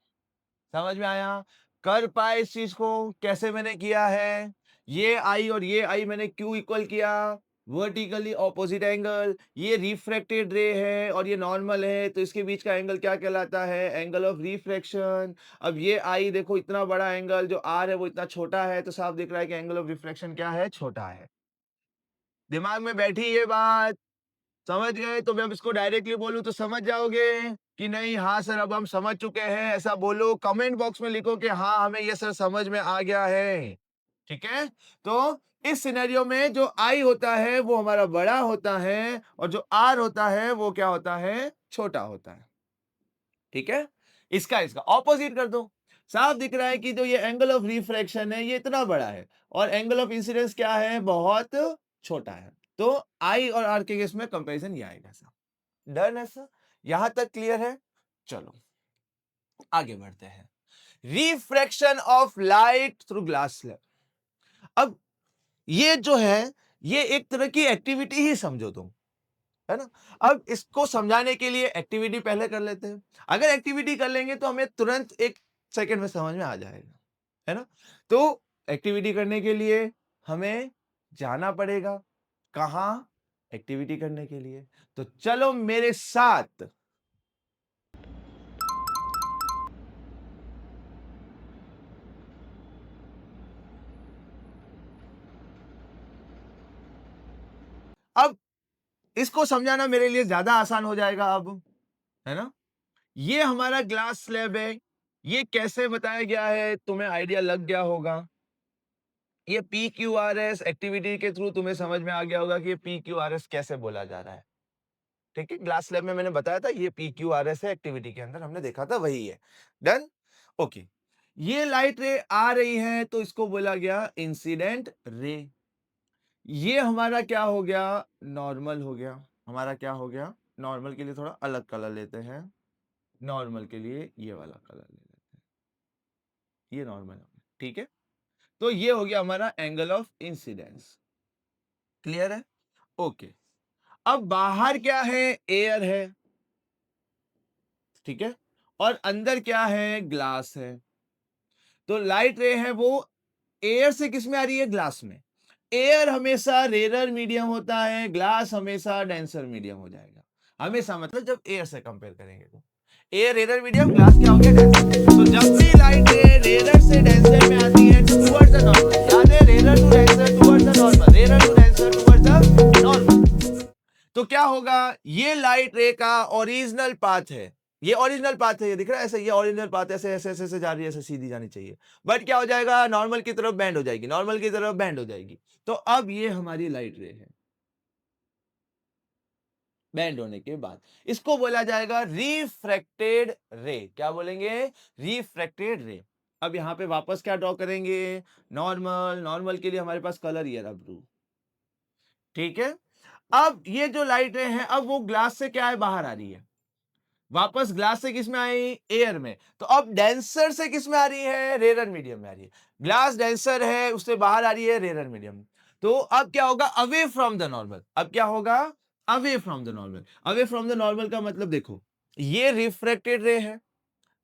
समझ में आया? कर पाए इस चीज को, कैसे मैंने किया है? ये आई और ये आई मैंने क्यों इक्वल किया, वर्टिकली ऑपोजिट एंगल। ये रिफ्रैक्टेड रे है और ये नॉर्मल है, तो इसके बीच का एंगल क्या कहलाता है, एंगल ऑफ रिफ्रैक्शन। अब ये आई देखो, इतना बड़ा एंगल, जो आर है वो इतना छोटा है, तो साफ दिख रहा है कि एंगल ऑफ रिफ्रैक्शन क्या है, छोटा है। दिमाग में बैठी ये बात, समझ गए? तो मैं अब इसको डायरेक्टली बोलूं तो समझ जाओगे कि नहीं, हाँ सर अब हम समझ चुके हैं, ऐसा बोलो, कमेंट बॉक्स में लिखो कि हाँ हमें ये सर समझ में आ गया है। ठीक है, तो इस सिनेरियो में जो आई होता है वो हमारा बड़ा होता है और जो आर होता है वो क्या होता है, छोटा होता है। ठीक है, इसका इसका ऑपोजिट कर दो। साफ दिख रहा है कि जो ये एंगल ऑफ रिफ्रैक्शन है ये इतना बड़ा है और एंगल ऑफ इंसिडेंस क्या है, बहुत छोटा है। तो आई और आर के केस में कंपैरिजन ये आएगा सर। डन है सर, यहां तक क्लियर है? चलो आगे बढ़ते हैं। Refraction of light through glass slab. अब ये जो है, ये एक तरह की एक्टिविटी ही समझो तुम, है ना। अब इसको समझाने के लिए एक्टिविटी पहले कर लेते हैं। अगर एक्टिविटी कर लेंगे तो हमें तुरंत एक सेकंड में समझ में आ जाएगा, है ना। तो एक्टिविटी करने के लिए हमें जाना पड़ेगा कहां, एक्टिविटी करने के लिए, तो चलो मेरे साथ। अब इसको समझाना मेरे लिए ज्यादा आसान हो जाएगा अब, है ना। ये हमारा ग्लास स्लैब है, ये कैसे बताया गया है तुम्हें आइडिया लग गया होगा। ये P Q R S activity के थ्रू तुम्हें समझ में आ गया होगा कि ये पी क्यू आर एस कैसे बोला जा रहा है। ठीक है, ग्लास स्लैब में मैंने बताया था ये पी क्यू आर एस है, एक्टिविटी के अंदर हमने देखा था वही है। Done, okay. ये लाइट रे आ रही है तो इसको बोला गया इंसिडेंट रे। ये हमारा क्या हो गया, नॉर्मल हो गया। हमारा क्या हो गया, नॉर्मल के लिए थोड़ा अलग कलर लेते हैं, नॉर्मल के लिए ये वाला कलर ले लेते हैं, ये नॉर्मल हो गया। ठीक है, तो ये हो गया हमारा एंगल ऑफ इंसिडेंस। क्लियर है? ओके। अब बाहर क्या है, एयर है, ठीक है, और अंदर क्या है, ग्लास है। तो लाइट रे है वो एयर से किस में आ रही है, ग्लास में। एयर हमेशा रेरर मीडियम होता है, ग्लास हमेशा डेंसर मीडियम हो जाएगा। हमेशा मतलब जब एयर से कंपेयर करेंगे तो एयर रेयर मीडियम, ग्लास क्या हो गया डेंसर। तो जब भी लाइट रे रेयर से डेंसर में आती है तो टुवर्ड्स द नॉर्मल, याद है, rare to denser towards the normal, rare to denser towards the normal. तो क्या होगा, ये लाइट रे का ओरिजिनल पाथ है, ये ओरिजिनल पाथ है, ये दिख रहा है ऐसे, ये ओरिजिनल पाथ ऐसे ऐसे ऐसे ऐसे जा रही है, ऐसे सीधी जानी चाहिए, बट क्या हो जाएगा, नॉर्मल की तरफ बैंड हो जाएगी, नॉर्मल की तरफ बैंड हो जाएगी। तो अब ये हमारी लाइट रे है, बैंड होने के बाद इसको बोला जाएगा रिफ्रैक्टेड रे। क्या बोलेंगे, रिफ्रैक्टेड रे। अब यहां पे वापस क्या ड्रॉ करेंगे, नॉर्मल, नॉर्मल के लिए हमारे पास कलर ये रहा ब्लू, ठीक है। अब ये जो लाइट रे है, अब वो ग्लास से क्या है, बाहर आ रही है, वापस ग्लास से किस में आई, एयर में। तो अब डेंसर से किस में आ रही है, रेयर मीडियम में आ रही है। ग्लास डेंसर है, उससे बाहर आ रही है रेयर मीडियम। तो अब क्या होगा, अवे फ्रॉम द नॉर्मल। अब क्या होगा, away from the normal. Away from the normal का मतलब देखो, ये रिफ्रैक्टेड रे है,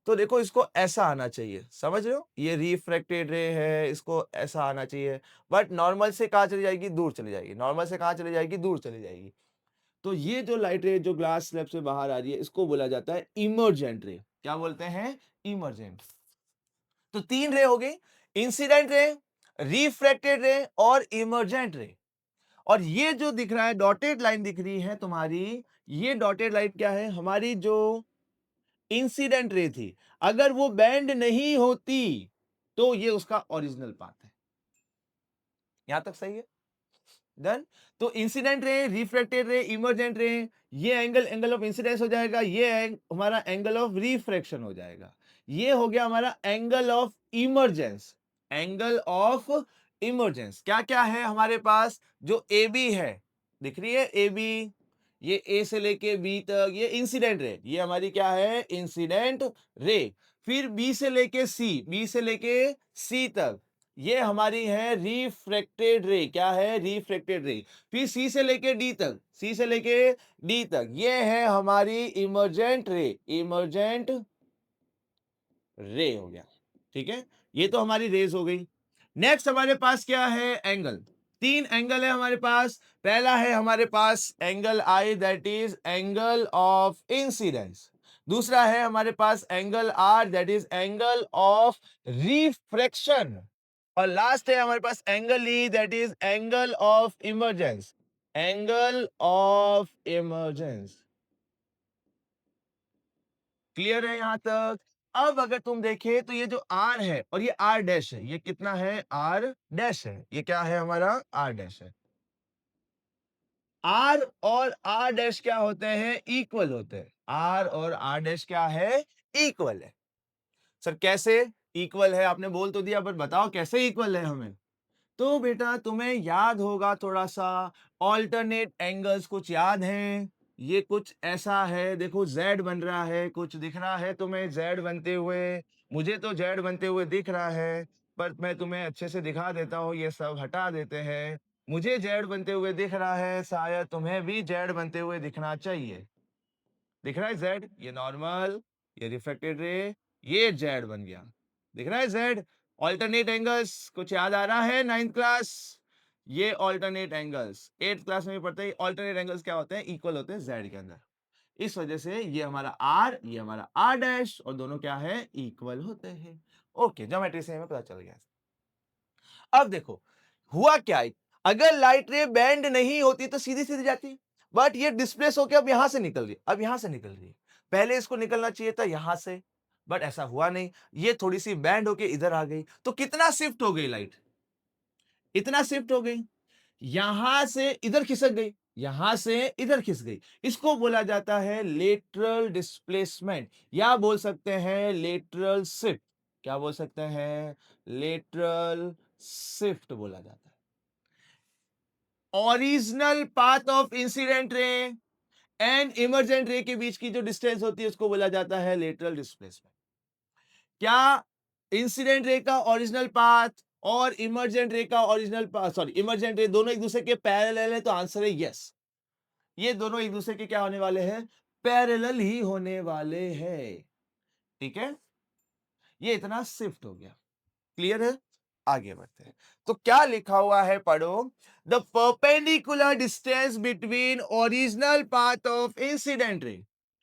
तो देखो इसको ऐसा आना चाहिए, समझ रहे हो, ये रिफ्रैक्टेड रे है, इसको ऐसा आना चाहिए, बट नॉर्मल से कहां चली जाएगी, दूर चली जाएगी, नॉर्मल से कहां चली जाएगी, दूर चली जाएगी। तो ये जो लाइट रे जो ग्लास स्लैब से बाहर आ रही है, इसको बोला जाता है इमर्जेंट रे। क्या बोलते हैं, इमर्जेंट। तो तीन रे हो गई, इंसिडेंट रे, रिफ्रैक्टेड रे और इमर्जेंट रे। और ये जो दिख रहा है डॉटेड लाइन दिख रही है तुम्हारी, ये डॉटेड लाइन क्या है, हमारी जो इंसिडेंट रे थी, अगर वो बैंड नहीं होती तो ये उसका ओरिजिनल पाथ है। यहां तक सही है, डन। तो इंसिडेंट रे, रिफ्रैक्टेड रे, इमर्जेंट रे, ये एंगल एंगल ऑफ इंसिडेंस हो जाएगा, ये हमारा एंगल ऑफ रिफ्रैक्शन हो जाएगा, ये हो गया हमारा angle of emergence, angle of emergence. क्या क्या है हमारे पास, जो ए बी है, दिख रही है ए बी, ये ए से लेके बी तक ये इंसिडेंट रे, ये हमारी क्या है, इंसिडेंट रे। फिर बी से लेके सी, बी से लेके सी तक ये हमारी है रिफ्रैक्टेड रे। क्या है, रिफ्रैक्टेड रे। फिर सी से लेके डी तक, सी से लेके डी तक ये है हमारी इमर्जेंट रे, इमर्जेंट रे हो गया, ठीक है। ये तो हमारी रेज हो गई। नेक्स्ट हमारे पास क्या है, एंगल। तीन एंगल है हमारे पास। पहला है हमारे पास angle I, that is angle of incidence. दूसरा है हमारे पास angle R, that is angle of refraction. और लास्ट है हमारे पास angle E, that is angle of emergence, angle of emergence. Clear है यहां तक। अब अगर तुम देखे तो ये जो आर है और ये आर डैश है, ये कितना है, आर डैश है, ये क्या है हमारा, आर डैश है। आर और आर डैश क्या होते हैं, इक्वल होते हैं। आर और आर डैश क्या है, इक्वल है। सर कैसे इक्वल है, आपने बोल तो दिया, पर बताओ कैसे इक्वल है हमें। तो बेटा तुम्हें याद होगा थोड़ा सा, ऑल्टरनेट एंगल्स कुछ याद हैं। ये कुछ ऐसा है, देखो जेड बन रहा है, कुछ दिख रहा है तुम्हें जेड बनते हुए, मुझे तो जेड बनते हुए दिख रहा है, पर मैं तुम्हें अच्छे से दिखा देता हूँ, ये सब हटा देते हैं। मुझे जेड बनते हुए दिख रहा है, शायद तुम्हें भी जेड बनते हुए दिखना चाहिए। दिख रहा है जेड, ये नॉर्मल, ये रिफ्लेक्टेड रे, ये जेड बन गया, दिख रहा है जेड। ऑल्टरनेट एंगल्स कुछ याद आ रहा है, 9th क्लास, ये ऑल्टरनेट एंगल्स 8th क्लास में भी पढ़ते हैं। ऑल्टरनेट एंगल्स क्या होते हैं, इक्वल होते हैं जेड के अंदर। इस वजह से ये हमारा आर, ये हमारा आर डैश, और दोनों क्या है, इक्वल होते हैं। ओके, ज्योमेट्री से हमें पता चल गया। अब देखो हुआ क्या है, अगर लाइट रे बैंड नहीं होती तो सीधी सीधी जाती, बट ये डिस्प्लेस होकर अब यहां से निकल रही, अब यहां से निकल रही है। पहले इसको निकलना चाहिए था यहां से, बट ऐसा हुआ नहीं, ये थोड़ी सी बैंड होके इधर आ गई। तो कितना शिफ्ट हो गई लाइट, इतना शिफ्ट हो गई, यहां से इधर खिसक गई, यहां से इधर खिस गई। इसको बोला जाता है लेटरल डिस्प्लेसमेंट, या बोल सकते हैं लेटरल शिफ्ट। क्या बोल सकते हैं, लेटरल शिफ्ट बोला जाता है। Original path of incident ray and emergent रे के बीच की जो डिस्टेंस होती है उसको बोला जाता है लेटरल डिस्प्लेसमेंट। क्या इंसिडेंट रे का ओरिजिनल पाथ और इमर्जेंट रे का ओरिजिनल पाथ, सॉरी इमर्जेंट रे, दोनों एक दूसरे के पैरेलल है? तो आंसर है यस, ये दोनों एक दूसरे के क्या होने वाले हैं, पैरेलल ही होने वाले हैं, ठीक है। ये इतना शिफ्ट हो गया, क्लियर है। आगे बढ़ते हैं। तो क्या लिखा हुआ है, पढ़ो। The perpendicular distance between original path of incident ray,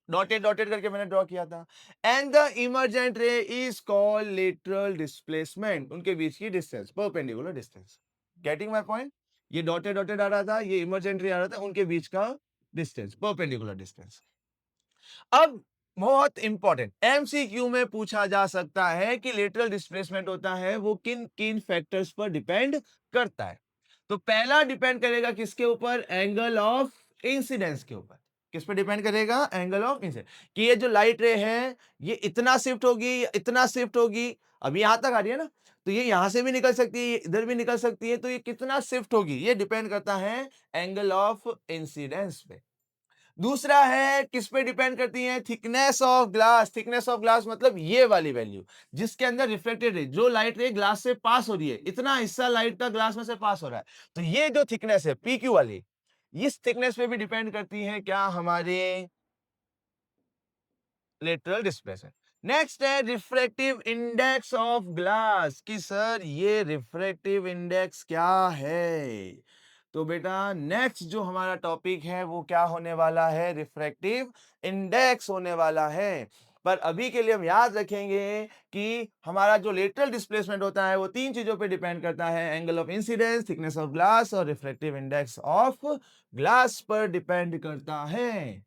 dotted dotted करके मैंने ड्रॉ किया था, एंड द इमर्जेंट रे इज कॉल्ड लेटरल डिस्प्लेसमेंट। उनके बीच की distance, perpendicular distance. Getting my point? ये डॉटेड डॉटेड आ रहा था, ये इमर्जेंट रे आ रहा था, उनके बीच का डिस्टेंस, परपेंडिकुलर डिस्टेंस। अब बहुत इंपॉर्टेंट, एमसीक्यू में पूछा जा सकता है कि लेटरल डिस्प्लेसमेंट होता है वो किन किन फैक्टर्स पर डिपेंड करता है। तो पहला डिपेंड करेगा किसके ऊपर? एंगल ऑफ इंसिडेंस के ऊपर। किस पे डिपेंड करेगा? Angle of incidence. कि ये जो लाइट रे है ये इतना शिफ्ट होगी, इतना शिफ्ट होगी, अभी यहां तक आ रही है ना, तो ये यहां से भी निकल सकती है, इधर भी निकल सकती है, तो ये कितना शिफ्ट होगी ये डिपेंड करता है एंगल ऑफ इंसिडेंस पे। दूसरा है किस पे डिपेंड करती है? Thickness of glass. Thickness of glass मतलब ये वाली वैल्यू जिसके अंदर रिफ्लेक्टेड रे, जो लाइट रे ग्लास से पास हो रही है, इतना हिस्सा लाइट का ग्लास में से पास हो रहा है, तो ये जो थिकनेस है पी क्यू वाली, इस थिकनेस पे भी डिपेंड करती है क्या? हमारे लेटरल डिस्प्लेसमेंट। नेक्स्ट है रिफ्रैक्टिव इंडेक्स ऑफ ग्लास, कि सर ये रिफ्रैक्टिव इंडेक्स क्या है? तो बेटा नेक्स्ट जो हमारा टॉपिक है वो क्या होने वाला है? रिफ्रैक्टिव इंडेक्स होने वाला है। पर अभी के लिए हम याद रखेंगे कि हमारा जो लेटरल डिस्प्लेसमेंट होता है वो तीन चीजों पे डिपेंड करता है, angle of incidence, thickness of glass और रिफ्रैक्टिव इंडेक्स ऑफ ग्लास पर डिपेंड करता है।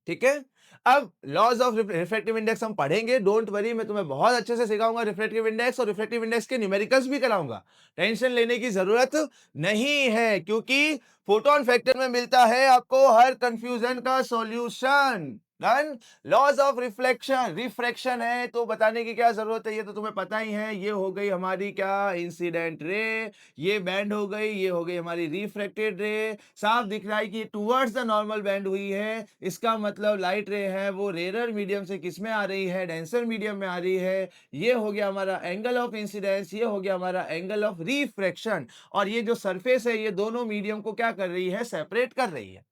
ठीक है। अब लॉज ऑफ रिफ्रैक्टिव इंडेक्स हम पढ़ेंगे, डोंट वरी, मैं तुम्हें बहुत अच्छे से सिखाऊंगा रिफ्रैक्टिव इंडेक्स, और रिफ्रैक्टिव इंडेक्स के न्यूमेरिकल्स भी कराऊंगा। टेंशन लेने की जरूरत नहीं है, क्योंकि फोटोन फैक्टर में मिलता है आपको हर कंफ्यूजन का solution. Done. Laws of reflection, refraction है तो बताने की क्या जरूरत है, ये तो तुम्हें पता ही है। ये हो गई हमारी क्या? Incident ray. ये बैंड हो गई, ये हो गई हमारी रिफ्रैक्टेड रे। साफ दिख रहा है कि टुवर्ड्स द नॉर्मल बैंड हुई है, इसका मतलब लाइट रे है वो रेयर मीडियम से किस में आ रही है? डेंसर मीडियम में आ रही है। ये हो गया हमारा एंगल ऑफ इंसिडेंस, ये हो गया हमारा एंगल ऑफ रिफ्रैक्शन, और ये जो सरफेस है ये दोनों मीडियम को क्या कर रही है? सेपरेट कर रही है।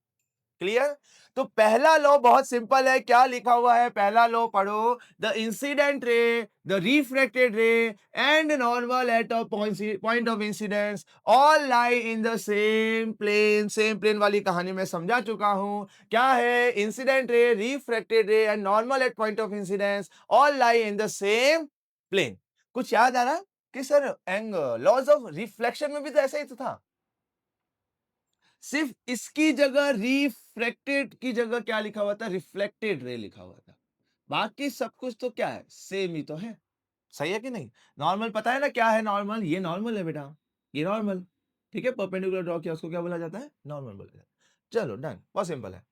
क्लियर? तो पहला लॉ बहुत सिंपल है, क्या लिखा हुआ है? पहला लॉ पढ़ो। The incident ray, the refracted ray and normal at a point of incidence all lie in the same plane. Same plane वाली कहानी मैं समझा चुका हूं। क्या है? Incident ray, refracted ray and normal at point of incidence all lie in the same plane. कुछ याद आ रहा कि sir angle laws of reflection में भी तो ऐसा ही तो था, सिर्फ इसकी जगह रिफ्रैक्टेड की जगह क्या लिखा हुआ था? रिफ्लेक्टेड रे लिखा हुआ था। बाकी सब कुछ तो क्या है? सेम ही तो है। सही है कि नहीं? नॉर्मल पता है ना क्या है नॉर्मल? ये नॉर्मल है बेटा, ये नॉर्मल। ठीक है, परपेंडिकुलर ड्रॉ किया उसको क्या बोला जाता है? नॉर्मल बोला जाता है। चलो डन, बहुत सिंपल है।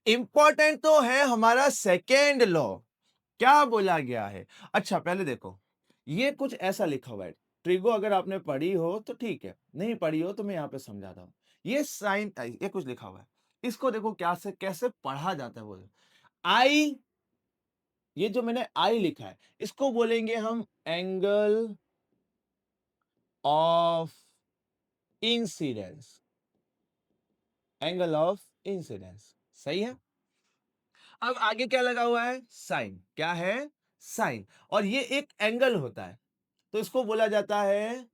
इंपॉर्टेंट तो है हमारा सेकेंड लॉ, क्या बोला गया है? अच्छा पहले देखो, ये कुछ ऐसा लिखा हुआ है। ट्रिगो अगर आपने पढ़ी हो तो ठीक है, नहीं पढ़ी हो तो मैं यहां पे समझाता हूं। ये साइन, ये कुछ लिखा हुआ है, इसको देखो क्या से कैसे पढ़ा जाता है। बोलो आई, ये जो मैंने आई लिखा है इसको बोलेंगे हम angle of incidence. Angle of incidence, सही है। अब आगे क्या लगा हुआ है? साइन। क्या है? साइन। और ये एक एंगल होता है तो इसको बोला जाता है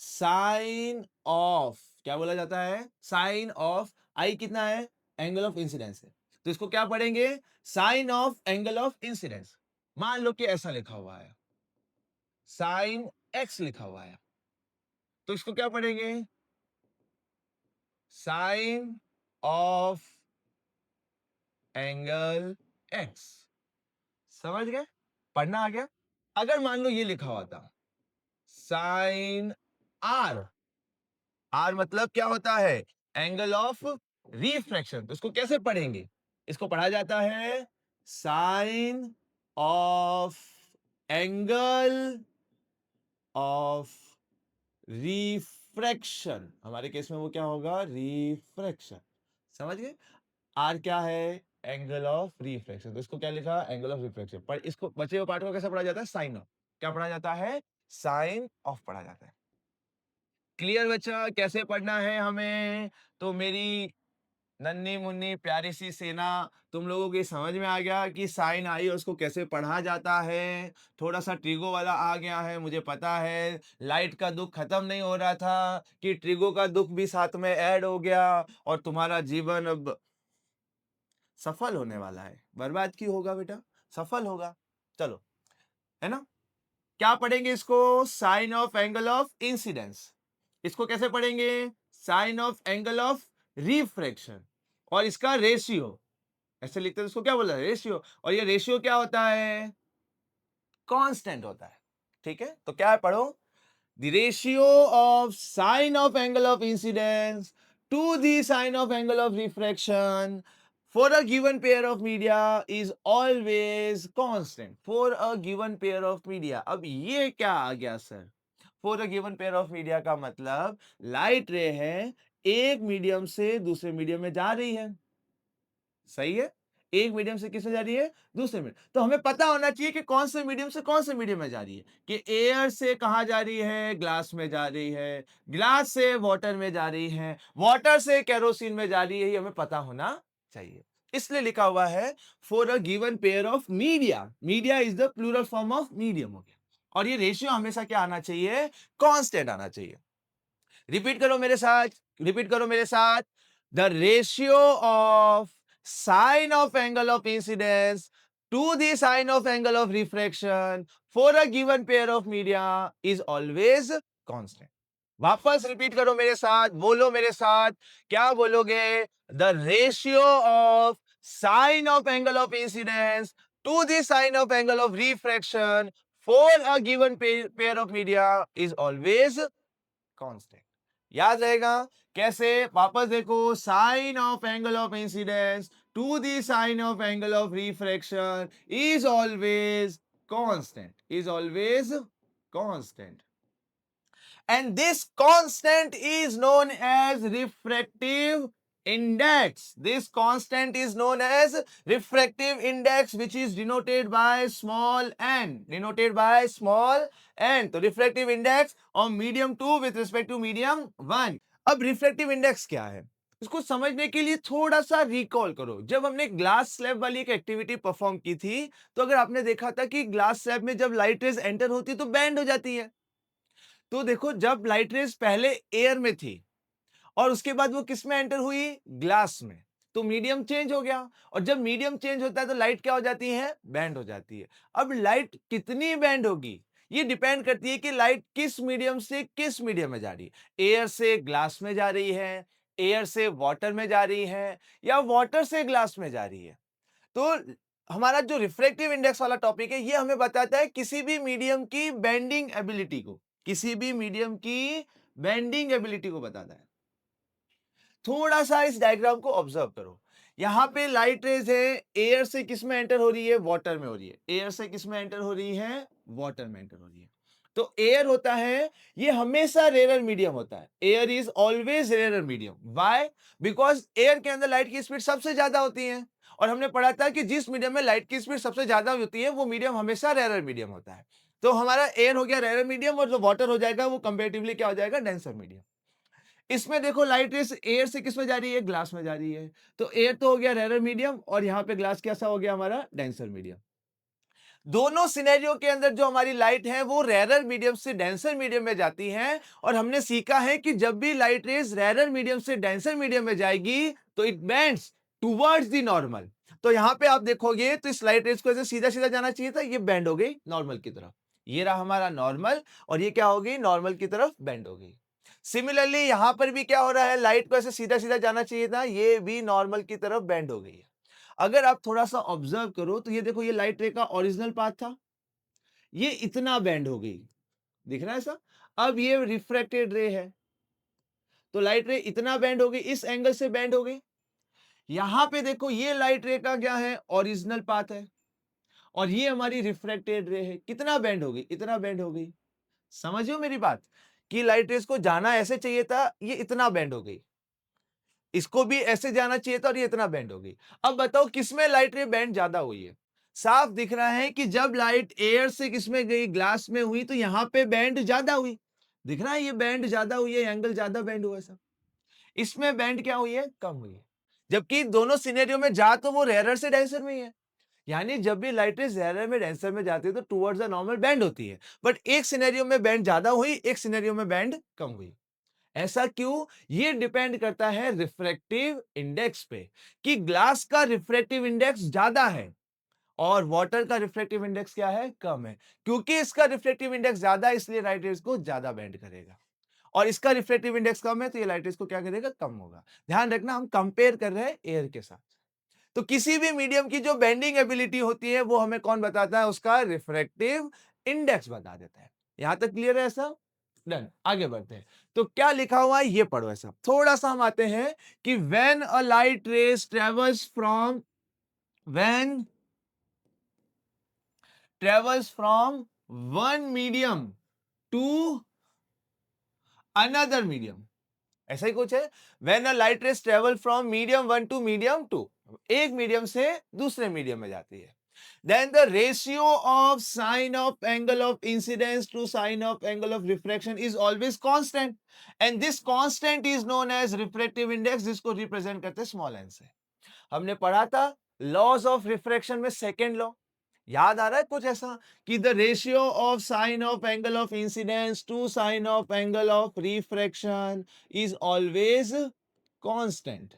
साइन ऑफ। क्या बोला जाता है? Sine of. आई कितना है? एंगल ऑफ इंसिडेंस है, तो इसको क्या पढ़ेंगे? Sine of angle of incidence. मान लो कि ऐसा लिखा हुआ है, साइन एक्स लिखा हुआ है, तो इसको क्या पढ़ेंगे? Sine of angle x. समझ गए? पढ़ना आ गया। अगर मान लो ये लिखा हुआ था साइन आर, आर मतलब क्या होता है? एंगल ऑफ रिफ्रैक्शन, तो इसको कैसे पढ़ेंगे? इसको पढ़ा जाता है sine of angle of refraction. हमारे केस में वो क्या होगा? रिफ्रैक्शन। समझ गए? आर क्या है? एंगल ऑफ रिफ्रैक्शन, तो इसको क्या लिखा? Angle of refraction. पर इसको बचे हुए पार्ट को कैसे पढ़ा जाता है? Sine of. क्या पढ़ा जाता है? साइन ऑफ पढ़ा जाता है। क्लियर बच्चा? कैसे पढ़ना है हमें? तो मेरी नन्ही मुन्नी प्यारी सी सेना, तुम लोगों की समझ में आ गया कि साइन आई और उसको कैसे पढ़ा जाता है। थोड़ा सा ट्रिगो वाला आ गया है, मुझे पता है। लाइट का दुख खत्म नहीं हो रहा था कि ट्रिगो का दुख भी साथ में ऐड हो गया और तुम्हारा जीवन अब सफल होने वाला है। बर्बाद क्यों होगा बेटा? सफल होगा। चलो, है ना? क्या पढ़ेंगे इसको? Sine of angle of incidence. इसको कैसे पढ़ेंगे? Sine of angle of refraction और इसका रेशियो। ऐसे लिखते हैं, इसको क्या बोला? रेशियो। और ये रेशियो क्या होता है? कांस्टेंट होता है। ठीक है, तो क्या है, पढ़ो। The ratio of sine of angle of incidence to the sine of angle of refraction for a given pair of media is always constant for a given pair of media। अब ये क्या आ गया sir? for a given pair of media का मतलब लाइट रे है, एक मीडियम से दूसरे मीडियम में जा रही है। सही है? एक मीडियम से किस में जा रही है? दूसरे में। तो हमें पता होना चाहिए कि कौन से मीडियम से कौन से मीडियम में जा रही है। कि एयर से कहां जा रही है? ग्लास में जा रही है। ग्लास से वाटर में जा रही है। वाटर से केरोसिन में जा रही है। ये हमें पता होना चाहिए। इसलिए लिखा हुआ है for a given pair of media. Media is the plural form of medium हो गया। और ये रेशियो हमेशा क्या आना चाहिए? कांस्टेंट आना चाहिए। रिपीट करो मेरे साथ, रिपीट करो मेरे साथ। The ratio of sine of angle of incidence to the sine of angle of refraction for a given pair of media is always constant. वापस रिपीट करो मेरे साथ, बोलो मेरे साथ। क्या बोलोगे? The ratio of sine of angle of incidence to the sine of angle of refraction for a given pair of media is always constant. याद रहेगा? कैसे? वापस देखो। Sine of angle of incidence to the sine of angle of refraction is always constant, is always constant. And this constant is known as refractive index. This constant is known as refractive index, which is denoted by small n, denoted by small n. तो refractive index of medium 2 with respect to medium 1। अब refractive index क्या है? इसको समझने के लिए थोड़ा सा रिकॉल करो। जब हमने ग्लास स्लैब वाली एक एक्टिविटी परफॉर्म की थी, तो अगर आपने देखा था कि ग्लास स्लैब में जब लाइट रेज एंटर होती है तो बैंड हो जाती है। तो देखो, जब लाइट रेज पहले एयर में थी और उसके बाद वो किस में एंटर हुई? ग्लास में। तो मीडियम चेंज हो गया। और जब मीडियम चेंज होता है तो लाइट क्या हो जाती है? बैंड हो जाती है। अब लाइट कितनी बैंड होगी, ये डिपेंड करती है कि लाइट किस मीडियम से किस मीडियम में जा रही है। एयर से ग्लास में जा रही है, एयर से वाटर में जा रही है, या वाटर से ग्लास में जा रही है। तो हमारा जो रिफ्रैक्टिव इंडेक्स वाला टॉपिक है, ये हमें बताता है किसी भी मीडियम की बेंडिंग एबिलिटी को, किसी भी मीडियम की बेंडिंग एबिलिटी को बताता है। थोड़ा सा इस डायग्राम को ऑब्जर्व करो। यहां पे लाइट रेज है, एयर से किस में एंटर हो रही है? वाटर में हो रही है। एयर से किस में एंटर हो रही है? वाटर में एंटर हो रही है। तो एयर होता है, ये हमेशा रेयर मीडियम होता है। Air is always rare medium. Why? Because air के अंदर लाइट की स्पीड सबसे ज्यादा होती है। और हमने पढ़ा था कि जिस मीडियम में लाइट की स्पीड सबसे ज्यादा होती है वो मीडियम हमेशा रेयर मीडियम होता है। तो हमारा एयर हो गया रेयर मीडियम, और जो वाटर हो जाएगा वो कंपेरेटिवली क्या हो जाएगा? Denser medium. इसमें देखो, लाइट रेस एयर से किस में जा रही है? ग्लास में जा रही है। तो एयर तो हो गया रेयर मीडियम, और यहां पे ग्लास कैसा हो गया? हमारा डेंसर मीडियम। दोनों सिनेरियो के अंदर जो हमारी लाइट है वो रेयर मीडियम से डेंसर मीडियम में जाती है। और हमने सीखा है कि जब भी लाइट रेस रेयर मीडियम से डेंसर मीडियम में जाएगी तो it bends towards the normal. तो यहां पे आप देखोगे तो इस लाइट रेस को ऐसे सीधा सीधा जाना चाहिए था, ये बेंड हो गई नॉर्मल की तरफ। ये रहा हमारा नॉर्मल, और ये क्या हो गई? नॉर्मल की तरफ बेंड हो गई। सिमिलरली यहां पर भी क्या हो रहा है? लाइट को ऐसे सीधा सीधा जाना चाहिए था, ये भी नॉर्मल की तरफ बेंड हो गई है। अगर आप थोड़ा सा ऑब्जर्व करो तो ये देखो, ये लाइट रे का ओरिजिनल पाथ था, ये इतना बेंड हो गई। दिख रहा है ऐसा? अब ये रिफ्रैक्टेड रे है, तो लाइट रे इतना बेंड हो गई, इस एंगल से बेंड हो गई। यहां पे देखो, ये लाइट रे का क्या है? ओरिजिनल पाथ है, और ये हमारी रिफ्रैक्टेड रे है। कितना बेंड हो गई? इतना बेंड हो गई। समझियो मेरी बात, कि लाइट रेस को जाना ऐसे चाहिए था, ये इतना बेंड हो गई। इसको भी ऐसे जाना चाहिए था और ये इतना बेंड हो गई। अब बताओ किसमें लाइट रे बेंड ज्यादा हुई है? साफ दिख रहा है कि जब लाइट एयर से किसमें गई? ग्लास में हुई, तो यहां पे बेंड ज्यादा हुई। दिख रहा है, ये बेंड ज्यादा हुई है, एंगल ज्यादा बेंड हुआ है सब। इसमें बेंड क्या हुई है? कम हुई है। जबकि दोनों सिनेरियो में जा तो वो रेयर से डेंसर में ही है। यानी जब भी लाइट रेज रेयर में डेंसर में जाती है तो टुवर्ड्स द नॉर्मल बैंड होती है, बट एक सिनेरियो में बैंड ज्यादा हुई, एक सिनेरियो में बैंड कम हुई। ऐसा क्यों? ये डिपेंड करता है रिफ्रैक्टिव इंडेक्स पे, कि ग्लास का रिफ्रैक्टिव इंडेक्स ज्यादा है और वाटर का रिफ्रैक्टिव इंडेक्स क्या है? कम है। क्योंकि इसका रिफ्रैक्टिव इंडेक्स ज्यादा है इसलिए लाइट रेज को ज्यादा बेंड करेगा, और इसका रिफ्रैक्टिव इंडेक्स कम है तो ये लाइट रेज को क्या करेगा? कम होगा। ध्यान रखना, हम कंपेयर कर रहे हैं एयर के साथ। तो किसी भी मीडियम की जो बेंडिंग एबिलिटी होती है वो हमें कौन बताता है? उसका रिफ्रैक्टिव इंडेक्स बता देता है। यहां तक क्लियर है? ऐसा डन। आगे बढ़ते हैं। तो क्या लिखा हुआ है ये पढ़ो। ऐसा थोड़ा सा हम आते हैं कि when a light rays travels from one medium to another medium, ऐसा ही कुछ है। When a light rays travel from medium one to medium two, एक मीडियम से दूसरे मीडियम में जाती है, then the ratio of sine of angle of incidence to sine of angle of refraction is always constant, and this constant is known as refractive index, जिसको रिप्रेजेंट करते हैं स्मॉल एन से। हमने पढ़ा था लॉज ऑफ रिफ्रैक्शन में सेकेंड लॉ, याद आ रहा है कुछ ऐसा, कि the ratio of sine of angle of incidence to sine of angle of refraction is always constant,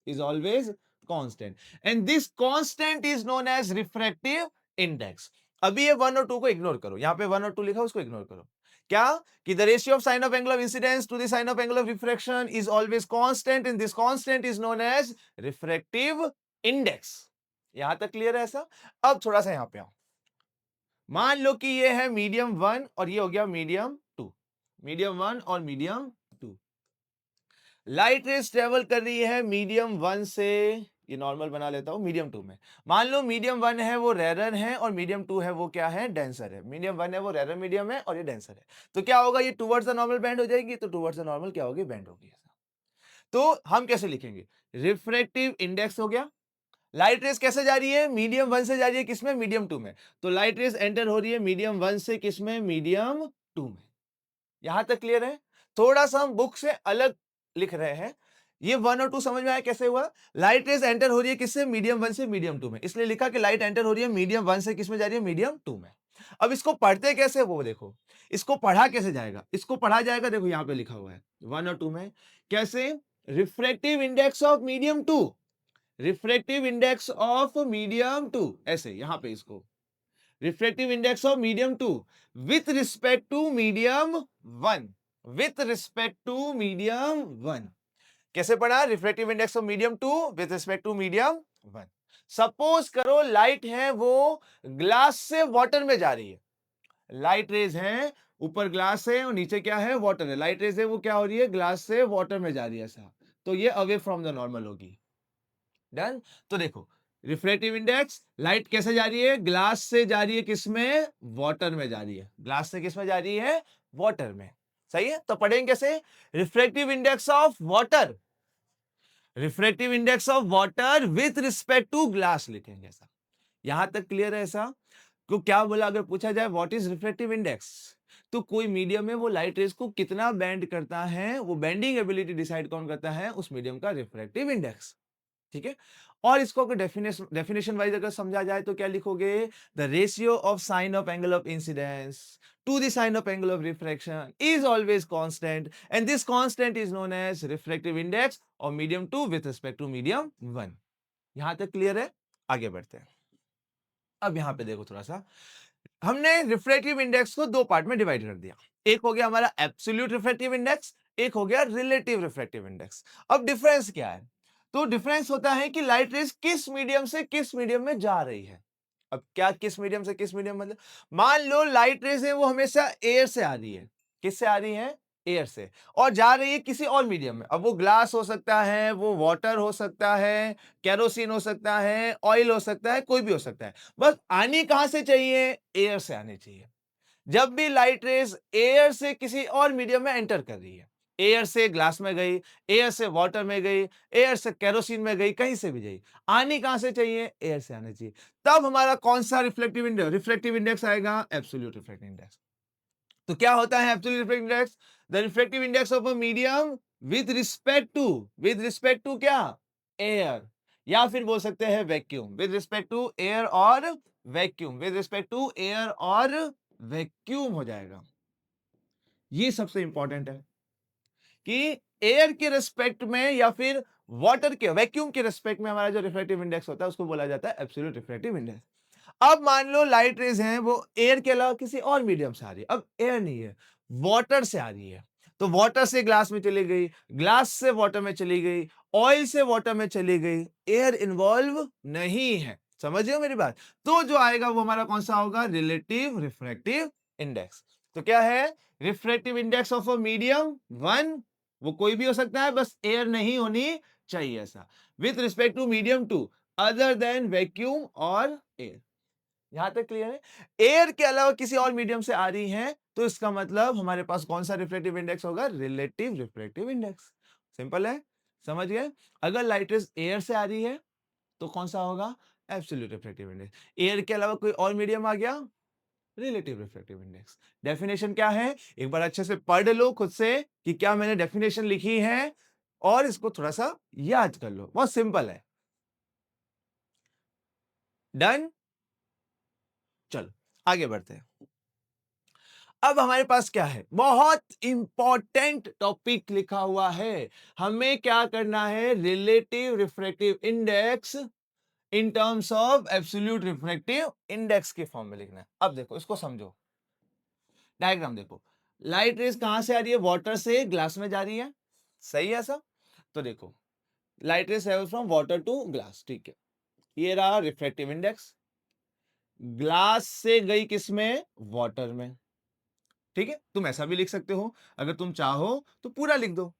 is always constant, and this constant is known as refractive index। अभी ये वन और टू को इग्नोर करो, यहां पे वन और टू लिखा उसको इग्नोर करो। क्या? कि the ratio of sine of angle of incidence to the sine of angle of refraction is always constant, and this constant is known as refractive index. यहां तक क्लियर है ऐसा? अब थोड़ा सा यहां पे आओ। मान लो कि ये है मीडियम वन और ये हो गया मीडियम टू, मीडियम वन और medium two. Light rays travel कर रही है मीडियम वन से, ये नॉर्मल बना लेता हूं, मीडियम टू में। मान लो मीडियम वन है वो रेरर है और मीडियम टू है वो क्या है? डेंसर है। मीडियम वन है वो रेरर मीडियम है और ये डेंसर है। तो क्या होगा? ये टुवर्ड्स द नॉर्मल बैंड हो जाएगी, तो टुवर्ड्स द नॉर्मल क्या होगी? बैंड होगी। तो हम कैसे लिखेंगे? रिफ्रैक्टिव इंडेक्स हो गया। लाइट रेज कैसे जा रही है? मीडियम वन से जा रही है, किसमें? मीडियम टू में। तो लाइट रेज एंटर हो रही है मीडियम वन से किसमें? मीडियम टू में। यहां तक क्लियर है? थोड़ा सा हम बुक से अलग लिख रहे हैं। ये वन और टू समझ में आया कैसे हुआ? लाइट रेज एंटर हो रही है किससे? मीडियम वन से मीडियम टू में, इसलिए लिखा कि लाइट एंटर हो रही है मीडियम वन से किसमें जा रही है? मीडियम टू में। अब इसको पढ़ते कैसे वो देखो, इसको पढ़ा कैसे जाएगा? इसको पढ़ा जाएगा, देखो यहां पे लिखा हुआ है वन और टू में। कैसे? Refractive index of medium two, refractive index of medium two, ऐसे यहां पे इसको refractive index of medium two with respect to medium one, with respect to medium one. कैसे पढ़ा? Refractive index of medium two with respect to medium one. Suppose करो लाइट है वो ग्लास से वाटर में जा रही है, लाइट रेज है, ऊपर ग्लास है और नीचे क्या है? वाटर है। लाइट रेज है वो क्या हो रही है? ग्लास से वाटर में जा रही है ऐसा, तो ये अवे फ्रॉम द नॉर्मल होगी। डन। तो देखो रिफ्रैक्टिव इंडेक्स, लाइट कैसे जा रही है? ग्लास से जा रही है किसमें? वाटर में जा रही है। ग्लास से किसमें जा रही है? वाटर में। सही है? तो पढ़ेंगे कैसे? Refractive index of water, refractive index of water with respect to glass लिखेंगे ऐसा। यहां तक क्लियर है ऐसा? तो क्या बोला, अगर पूछा जाए व्हाट इज रिफ्रैक्टिव इंडेक्स, तो कोई मीडियम में वो लाइट रेज को कितना बेंड करता है, वो बेंडिंग एबिलिटी डिसाइड कौन करता है? उस मीडियम का रिफ्रैक्टिव इंडेक्स। ठीक है? और इसको अगर डेफिनेशन वाइज अगर समझा जाए तो क्या लिखोगे? The ratio of sine of angle of incidence to the sine of angle of refraction is always constant, and this constant is known as refractive index of medium two with respect to medium one. यहां तक क्लियर है? आगे बढ़ते हैं। अब यहां पे देखो थोड़ा सा, हमने रिफ्रैक्टिव इंडेक्स को दो पार्ट में डिवाइड कर दिया। एक हो गया हमारा एब्सोल्यूट रिफ्रैक्टिव इंडेक्स, एक हो गया रिलेटिव रिफ्रैक्टिव इंडेक्स। अब डिफरेंस क्या है? तो डिफरेंस होता है कि लाइट रेज किस मीडियम से किस मीडियम में जा रही है। अब क्या किस मीडियम से किस मीडियम मतलब, मान लो लाइट रेज है वो हमेशा एयर से आ रही है। किससे आ रही है? एयर से, और जा रही है किसी और मीडियम में। अब वो ग्लास हो सकता है, वो वाटर हो सकता है, केरोसिन हो सकता है, ऑयल हो सकता है, कोई भी हो सकता है। बस आनी कहां से चाहिए? एयर से आनी चाहिए। जब भी लाइट रेज एयर से किसी और मीडियम में एंटर कर रही है, एयर से ग्लास में गई, एयर से वाटर में गई, एयर से केरोसिन में गई, कहीं से भी गई, आनी कहां से चाहिए? एयर से आनी चाहिए। तब हमारा कौन सा रिफ्लेक्टिव इंडेक्स आएगा? Absolute reflective index. तो क्या होता है absolute reflective index? The reflective index of a medium with respect to क्या? एयर, या फिर बोल सकते हैं vacuum, with respect to air और vacuum, with respect to air और वैक्यूम हो जाएगा। ये सबसे इंपॉर्टेंट है कि एयर के रिस्पेक्ट में या फिर वाटर के वैक्यूम के रिस्पेक्ट में हमारा जो रिफ्रैक्टिव इंडेक्स होता है उसको बोला जाता है एब्सोल्यूट रिफ्रैक्टिव इंडेक्स। अब मान लो लाइट रेज हैं वो एयर के अलावा किसी और मीडियम से आ रही है, अब एयर नहीं है, वाटर से आ रही है, तो वाटर से ग्लास में चली गई, ग्लास से वाटर में चली गई, ऑयल से वाटर में चली गई, एयर इन्वॉल्व नहीं है। समझिए मेरी बात। तो जो आएगा वो हमारा कौन सा होगा, रिलेटिव रिफ्रैक्टिव इंडेक्स। तो क्या है, refractive index of a medium 1, वो कोई भी हो सकता है, बस एयर नहीं होनी चाहिए ऐसा, with respect to medium 2 other than vacuum और एयर। यहां तक क्लियर है। एयर के अलावा किसी और मीडियम से आ रही हैं तो इसका मतलब हमारे पास कौन सा रिफ्रैक्टिव इंडेक्स होगा, रिलेटिव रिफ्रैक्टिव इंडेक्स। सिंपल है, समझ गए। अगर लाइट रेज एयर से आ रही है तो कौन सा होगा, एब्सोल्यूट रिफ्रैक्टिव इंडेक्स। एयर के अलावा कोई और मीडियम आ गया, रिलेटिव रिफ्रैक्टिव इंडेक्स। डेफिनेशन क्या है, एक बार अच्छे से पढ़ लो खुद से कि क्या मैंने डेफिनेशन लिखी है, और इसको थोड़ा सा याद कर लो, बहुत सिंपल है। डन, चलो आगे बढ़ते हैं। अब हमारे पास क्या है, बहुत इंपॉर्टेंट टॉपिक लिखा हुआ है। हमें क्या करना है, relative refractive index in terms of absolute refractive index के फॉर्म में लिखना है। अब देखो इसको समझो, डायग्राम देखो। लाइट रेज कहां से आ रही है, वाटर से ग्लास में जा रही है, सही है सब। तो देखो light rays travels from water to glass, ठीक है। ये रहा रिफ्रैक्टिव इंडेक्स, ग्लास से गई किसमें, वाटर में, ठीक है। तुम ऐसा भी लिख सकते हो, अगर तुम चाहो तो पूरा लिख दो,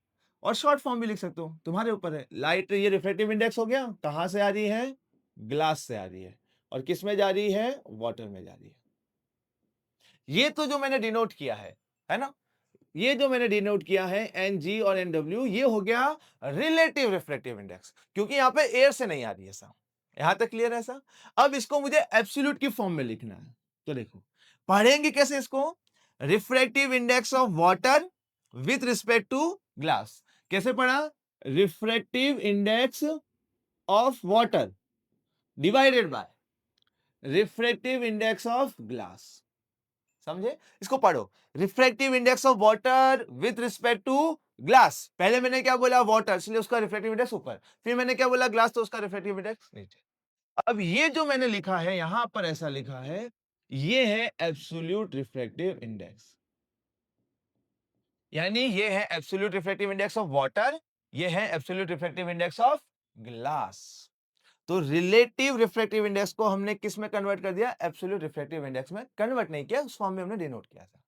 और शॉर्ट फॉर्म भी लिख सकते हो, तुम्हारे ऊपर है। लाइट ये रिफ्रैक्टिव इंडेक्स हो गया, कहां से आ रही है, ग्लास से आ रही है, और किस में जा रही है, वाटर में जा रही है। ये तो जो मैंने डिनोट किया है ना, ये जो मैंने डिनोट किया है एन जी और एन डब्ल्यू, ये हो गया रिलेटिव रिफ्रैक्टिव इंडेक्स, क्योंकि यहां पे एयर से नहीं आ रही है ऐसा। यहां तक क्लियर है ऐसा। अब इसको मुझे एब्सोल्यूट की फॉर्म में लिखना है, तो देखो पढ़ेंगे कैसे इसको, refractive index of water with respect to glass. कैसे पढ़ा, refractive index of water divided by refractive index of glass. समझे, इसको पढ़ो, refractive index of water with respect to glass. पहले मैंने क्या बोला, वाटर, इसलिए उसका रिफ्रैक्टिव इंडेक्स ऊपर, फिर मैंने क्या बोला, ग्लास, तो उसका रिफ्रैक्टिव इंडेक्स नीचे। अब ये जो मैंने लिखा है यहां पर ऐसा लिखा है, ये है एब्सोल्यूट रिफ्रैक्टिव इंडेक्स, यानी ये है absolute refractive index of water, ये है absolute refractive index of glass. तो रिलेटिव रिफ्रैक्टिव इंडेक्स को हमने किस में कन्वर्ट कर दिया, एब्सोल्यूट रिफ्रैक्टिव इंडेक्स में कन्वर्ट नहीं किया, उस फॉर्म में हमने डिनोट किया था।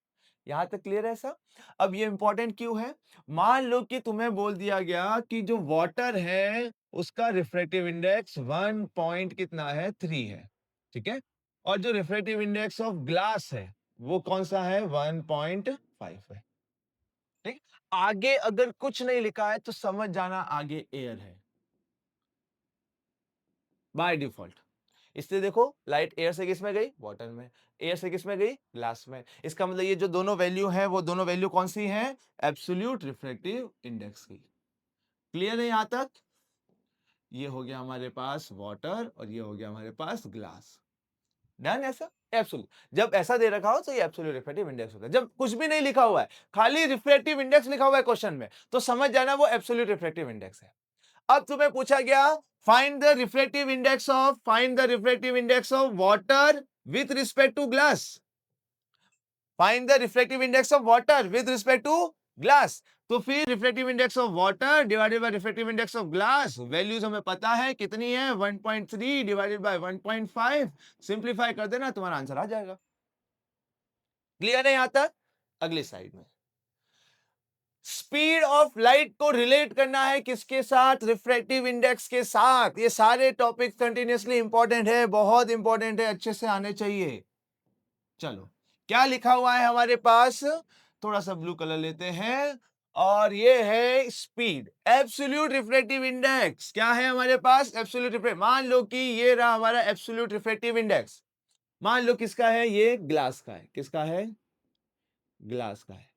यहां तक क्लियर है ऐसा। अब ये इंपॉर्टेंट क्यों है, मान लो कि तुम्हें बोल दिया गया कि जो वाटर है उसका रिफ्रैक्टिव इंडेक्स 1 पॉइंट कितना है, 3 है, ठीक है, और जो रिफ्रैक्टिव इंडेक्स ऑफ ग्लास है वो कौन सा है, 1.5 है, ठीक। आगे अगर कुछ नहीं लिखा है तो समझ जाना आगे एयर है बाय डिफॉल्ट। इसलिए देखो लाइट एयर से किस में गई, वाटर में, एयर से किस में गई, ग्लास में। इसका मतलब ये जो दोनों वैल्यू है वो दोनों वैल्यू कौन सी हैं, एब्सोल्यूट रिफ्रैक्टिव इंडेक्स की। क्लियर है यहां तक। ये हो गया हमारे पास वाटर और ये हो गया हमारे पास ग्लास। डन ऐसा, एब्सोल्यूट। जब ऐसा दे रखा हो तो ये एब्सोल्यूट रिफ्रैक्टिव इंडेक्स होता है। जब कुछ भी नहीं लिखा हुआ है, खाली रिफ्रैक्टिव इंडेक्स लिखा हुआ है क्वेश्चन में, तो समझ जाना वो एब्सोल्यूट रिफ्रैक्टिव इंडेक्स है। अब तुम्हें पूछा गया, find the refractive index of water with respect to glass. Find the refractive index of water with respect to glass. तो फिर refractive index of water divided by refractive index of glass, values हमें पता है कितनी है, 1.3 डिवाइडेड बाय 1.5, सिंपलीफाई कर देना तुम्हारा आंसर आ जाएगा। क्लियर है यहां तक। अगली साइड में स्पीड ऑफ लाइट को रिलेट करना है किसके साथ, रिफ्रैक्टिव इंडेक्स के साथ। ये सारे टॉपिक कंटिन्यूअसली इंपॉर्टेंट है, बहुत इंपॉर्टेंट है, अच्छे से आने चाहिए। चलो क्या लिखा हुआ है हमारे पास, थोड़ा सा ब्लू कलर लेते हैं, और ये है स्पीड, एब्सोल्यूट रिफ्रैक्टिव इंडेक्स। क्या है हमारे पास, एब्सोल्यूट रिफ्रैक्टिव। मान लो कि ये रहा हमारा एब्सोल्यूट रिफ्रैक्टिव इंडेक्स, मान लो किसका है, ये ग्लास का है, किसका है, ग्लास का है।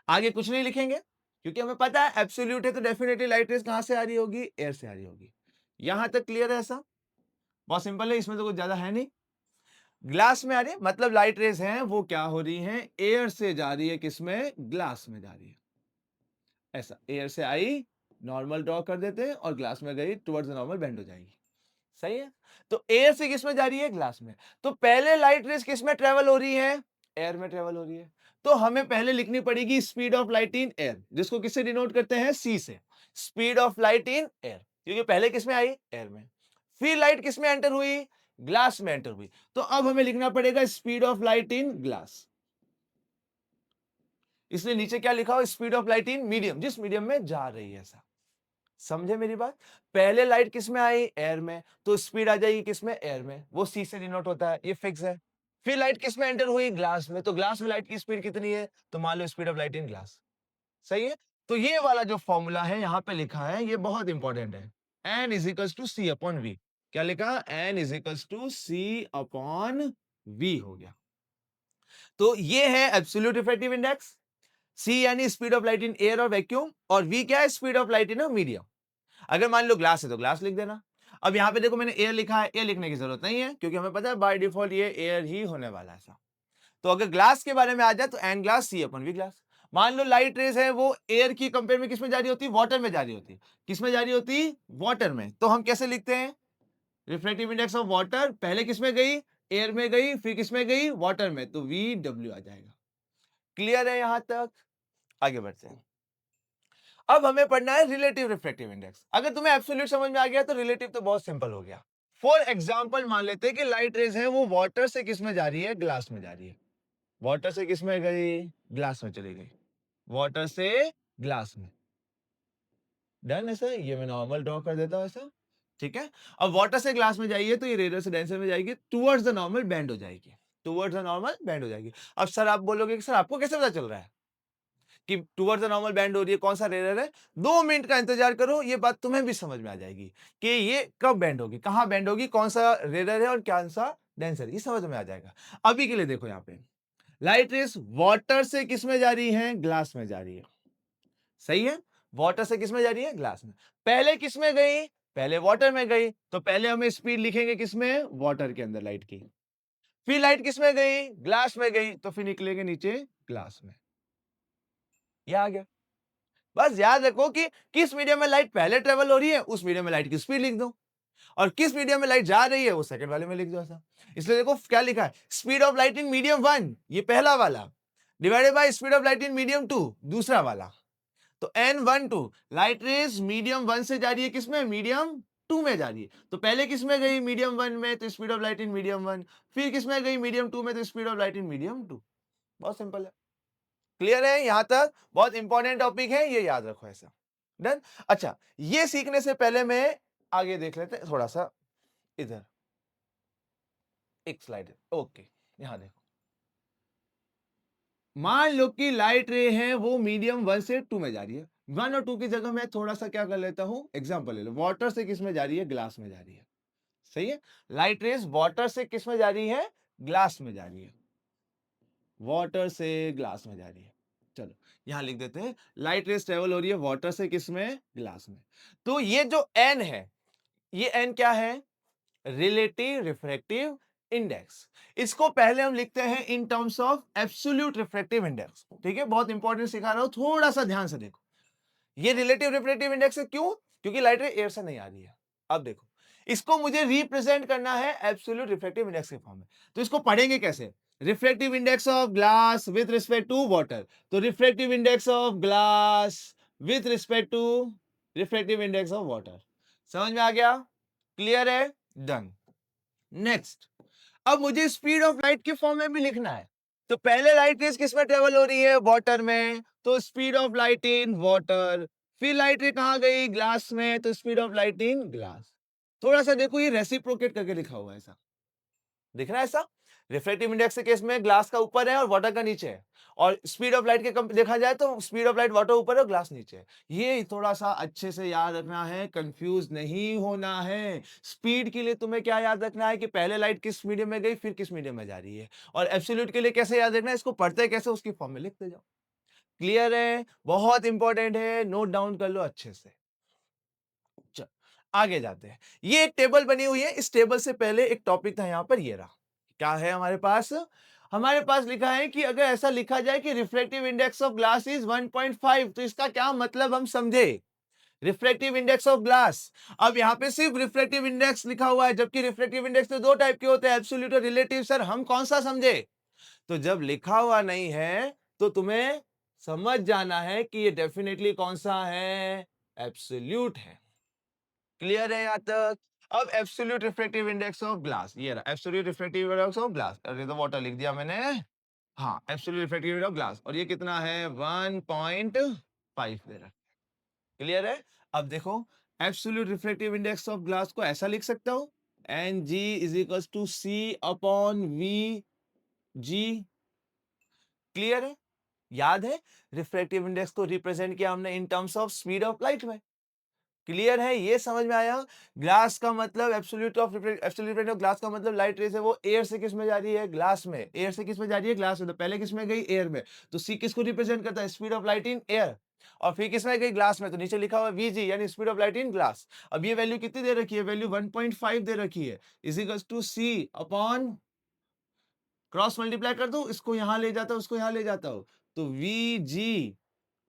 आगे कुछ नहीं लिखेंगे क्योंकि हमें पता है एब्सोल्यूट है, तो डेफिनेटली लाइट रेज कहां से आ रही होगी, एयर से आ रही होगी। यहां तक क्लियर है? ऐसा बहुत सिंपल है, इसमें तो कुछ ज्यादा है नहीं। ग्लास में आ रही है मतलब लाइट रेज हैं वो क्या हो रही हैं, एयर से जा रही है, किसमें, ग्लास में जा रही है। ऐसा एयर से आई, नॉर्मल ड्रॉ कर देते हैं और ग्लास में गई, टुवर्ड्स द नॉर्मल बेंड हो जाएगी। सही है। तो एयर से किसमें जा रही है, ग्लास में। तो पहले लाइट रेज किसमें ट्रेवल हो रही है, एयर में ट्रेवल हो रही है। तो हमें पहले लिखनी पड़ेगी speed of light in air, जिसको किससे डिनोट करते हैं, सी से। Speed of light in air, क्योंकि पहले किसमें आई, एयर में। फिर लाइट किसमें एंटर हुई, ग्लास में एंटर हुई। तो अब हमें लिखना पड़ेगा speed of light in glass. इसलिए नीचे क्या लिखा हो, speed of light in medium, जिस मीडियम में जा रही है। ऐसा समझे मेरी बात। पहले लाइट किसमें आई, एयर में, तो स्पीड आ जाएगी किसमें, एयर में, वो सी से डिनोट होता है, ये फिक्स है। फिर लाइट किसमें एंटर हुई, ग्लास में, तो ग्लास में लाइट की स्पीड कितनी है, तो मान लो speed of light in glass. सही है। तो ये वाला जो फॉर्मूला है यहां पे लिखा है, ये बहुत इंपॉर्टेंट है। N is equals to c upon v. क्या लिखा, n is equals to c upon v हो गया। तो ये है एब्सोल्यूट रिफ्रैक्टिव इंडेक्स। सी यानी speed of light in air और वैक्यूम, और वी क्या है, speed of light in medium. अगर मान लो ग्लास है तो ग्लास लिख देना। अब यहां पे देखो मैंने एयर लिखा है, एयर लिखने की जरूरत नहीं है क्योंकि हमें पता है बाय डिफॉल्ट ये एयर ही होने वाला है। ऐसा तो अगर ग्लास के बारे में आ जाए तो n glass c upon v glass. मान लो लाइट रेज है वो एयर की कंपेयर में किसमें जा रही होती, वाटर में जा रही होती। किसमें जा रही होती, वाटर में। तो हम कैसे लिखते हैं, रिफ्रैक्टिव इंडेक्स ऑफ वाटर, पहले किसमें गई, एयर में गई, फिर किसमें गई, वाटर में, तो वी डब्ल्यू आ जाएगा। क्लियर है यहां तक, आगे बढ़ते हैं। अब हमें पढ़ना है रिलेटिव रिफ्रैक्टिव इंडेक्स। अगर तुम्हें एब्सोल्यूट समझ में आ गया तो रिलेटिव तो बहुत सिंपल हो गया। फॉर एग्जांपल मान लेते हैं कि लाइट रेज है वो वाटर से किस में जा रही है, ग्लास में जा रही है। वाटर से किस में गई, ग्लास में चली गई। वाटर से ग्लास में, डन। ऐसा ये मैं नॉर्मल ड्रॉ कर देता हूं ऐसा, ठीक है। अब वाटर से ग्लास में जाइए तो ये रेडियर से डेंसर में जाएगी, टुवर्ड्स द नॉर्मल बेंड हो जाएगी, टुवर्ड्स द नॉर्मल बेंड हो जाएगी। अब सर आप बोलोगे कि सर आपको कैसे पता चल रहा है कि टुवर्ड्स द नॉर्मल बैंड हो रही है, कौन सा रेयर है। 2 मिनट का इंतजार करो, ये बात तुम्हें भी समझ में आ जाएगी कि ये कब बैंड होगी, कहां बैंड होगी, कौन सा रेयर है और कौन सा डेंसर, ये समझ में आ जाएगा। अभी के लिए देखो यहाँ पे लाइट रेस वाटर से किस में जा रही है, ग्लास में जा रही है। सही है। वाटर से किस में जा रही है, ग्लास में। पहले किस में गई, पहले वाटर में गई, तो पहले हमें स्पीड लिखेंगे किसमें, वाटर के अंदर लाइट की। फिर लाइट किस में गई, ग्लास में गई, तो फिर निकलेंगे नीचे ग्लास में। यह आ गया। बस याद रखो कि किस मीडियम में लाइट पहले ट्रेवल हो रही है उस मीडियम में लाइट की स्पीड लिख दो, और किस मीडियम में लाइट जा रही है वो सेकंड वाले में लिख दो। ऐसा इसलिए देखो क्या लिखा है, speed of light in medium 1 ये पहला वाला, divided by speed of light in medium 2 दूसरा वाला। तो n12 लाइट रेज मीडियम 1 से जा रही है किसमें, मीडियम 2 में जा रही है। तो पहले किसमें गई, मीडियम 1 में, तो speed of light in medium 1। फिर किसमें गई, मीडियम 2 में, तो speed of light in medium 2। बहुत सिंपल है। क्लियर है यहां तक, बहुत इंपॉर्टेंट टॉपिक है, ये याद रखो ऐसा। डन। अच्छा, ये सीखने से पहले मैं आगे देख लेते हैं थोड़ा सा, इधर एक स्लाइड है, ओके। यहां देखो, मान लो कि लाइट रे है वो मीडियम 1 से 2 में जा रही है। 1 और 2 की जगह मैं थोड़ा सा क्या कर लेता हूं, एग्जांपल ले लो, वाटर से किस में जा रही है, ग्लास में जा रही है। सही है। लाइट रेस वाटर से किस में जा रही है, ग्लास में जा रही है। वाटर से ग्लास में जा रही है। चलो यहां लिख देते हैं, लाइट रेस ट्रेवल हो रही है वाटर से किस में, ग्लास में। तो ये जो एन है, ये एन क्या है, रिलेटिव रिफ्रैक्टिव इंडेक्स। इसको पहले हम लिखते हैं इन terms of absolute refractive index. ठीक है, बहुत इंपॉर्टेंट सिखा रहा हूं, थोड़ा सा ध्यान से देखो। ये रिलेटिव रिफ्रैक्टिव इंडेक्स है, क्यों, क्योंकि लाइट रे एयर से नहीं आ रही है। अब देखो, इसको मुझे रिप्रेजेंट करना है एब्सोल्यूट रिफ्रैक्टिव इंडेक्स के फॉर्म में। तो इसको पढ़ेंगे कैसे, refractive index of glass with respect to water. तो refractive index of glass with respect to refractive index of water. समझ में आ गया, क्लियर है, डन। नेक्स्ट, अब मुझे स्पीड ऑफ लाइट के फॉर्म में भी लिखना है। तो पहले लाइट रेज किस में ट्रेवल हो रही है, वाटर में, तो speed of light in water. फिर लाइट रे कहां गई, ग्लास में, तो speed of light in glass. थोड़ा सा देखो ये रेसिप्रोकेट करके लिखा हुआ है, ऐसा दिख रहा है। ऐसा रिफ्रैक्टिव इंडेक्स के केस में ग्लास का ऊपर है और वाटर का नीचे है, और स्पीड ऑफ लाइट के देखा जाए तो स्पीड ऑफ लाइट वाटर ऊपर है और ग्लास नीचे है। ये थोड़ा सा अच्छे से याद रखना है, कंफ्यूज नहीं होना है। स्पीड के लिए तुम्हें क्या याद रखना है कि पहले लाइट किस मीडियम में गई फिर किस मीडियम में जा रही है, और एब्सोल्यूट के लिए कैसे याद रखना है, इसको पढ़ते कैसे उसकी फॉर्म में लिखते जाओ। क्लियर है, बहुत इंपॉर्टेंट है, नोट डाउन कर लो अच्छे से। चल, आगे जाते हैं। ये एक टेबल बनी हुई है, इस टेबल से पहले एक टॉपिक था यहां पर, ये रहा। क्या है हमारे पास? हमारे पास लिखा है कि अगर ऐसा लिखा जाए कि refractive index of glass is 1.5, तो इसका क्या मतलब हम समझे? Refractive index of glass. अब यहां पे सिर्फ रिफ्रैक्टिव इंडेक्स लिखा हुआ है, जबकि रिफ्रैक्टिव इंडेक्स तो दो टाइप के होते हैं, एब्सोल्यूट और रिलेटिव। सर हम कौन सा समझे? तो जब लिखा हुआ नहीं है तो तुम्हें समझ जाना है कि ये डेफिनेटली कौन सा है? एब्सोल्यूट है। क्लियर है यहां तक? अब absolute refractive index of glass, ये रहा absolute refractive index of glass. अरे तो वाटर लिख दिया मैंने। हाँ, absolute refractive index of glass, और ये कितना है? 1.5 दे रहा। क्लियर है? अब देखो, absolute refractive index of glass को ऐसा लिख सकता हूं, n g is equal to c upon v g. Clear है? याद है रिफ्रैक्टिव इंडेक्स को रिप्रेजेंट किया हमने in terms of speed of light में। क्लियर है? ये समझ में आया? ग्लास का मतलब एब्सोल्यूट ऑफ ग्लास का मतलब लाइट रेस है वो एयर से किस में जा रही है? ग्लास में। एयर से किस में जा रही है? ग्लास में। तो पहले किस में गई? एयर में। तो सी किसको रिप्रेजेंट करता है? Speed of light in air. और फिर किस में गई? ग्लास में। तो नीचे लिखा हुआ वीजी यानी speed of light in glass. अब ये वैल्यू कितनी दे रखी है? वैल्यू 1.5 दे रखी है, is equal to c upon, cross multiply कर दो, इसको यहां ले जाता हूं, उसको यहां ले जाता हूं, तो v g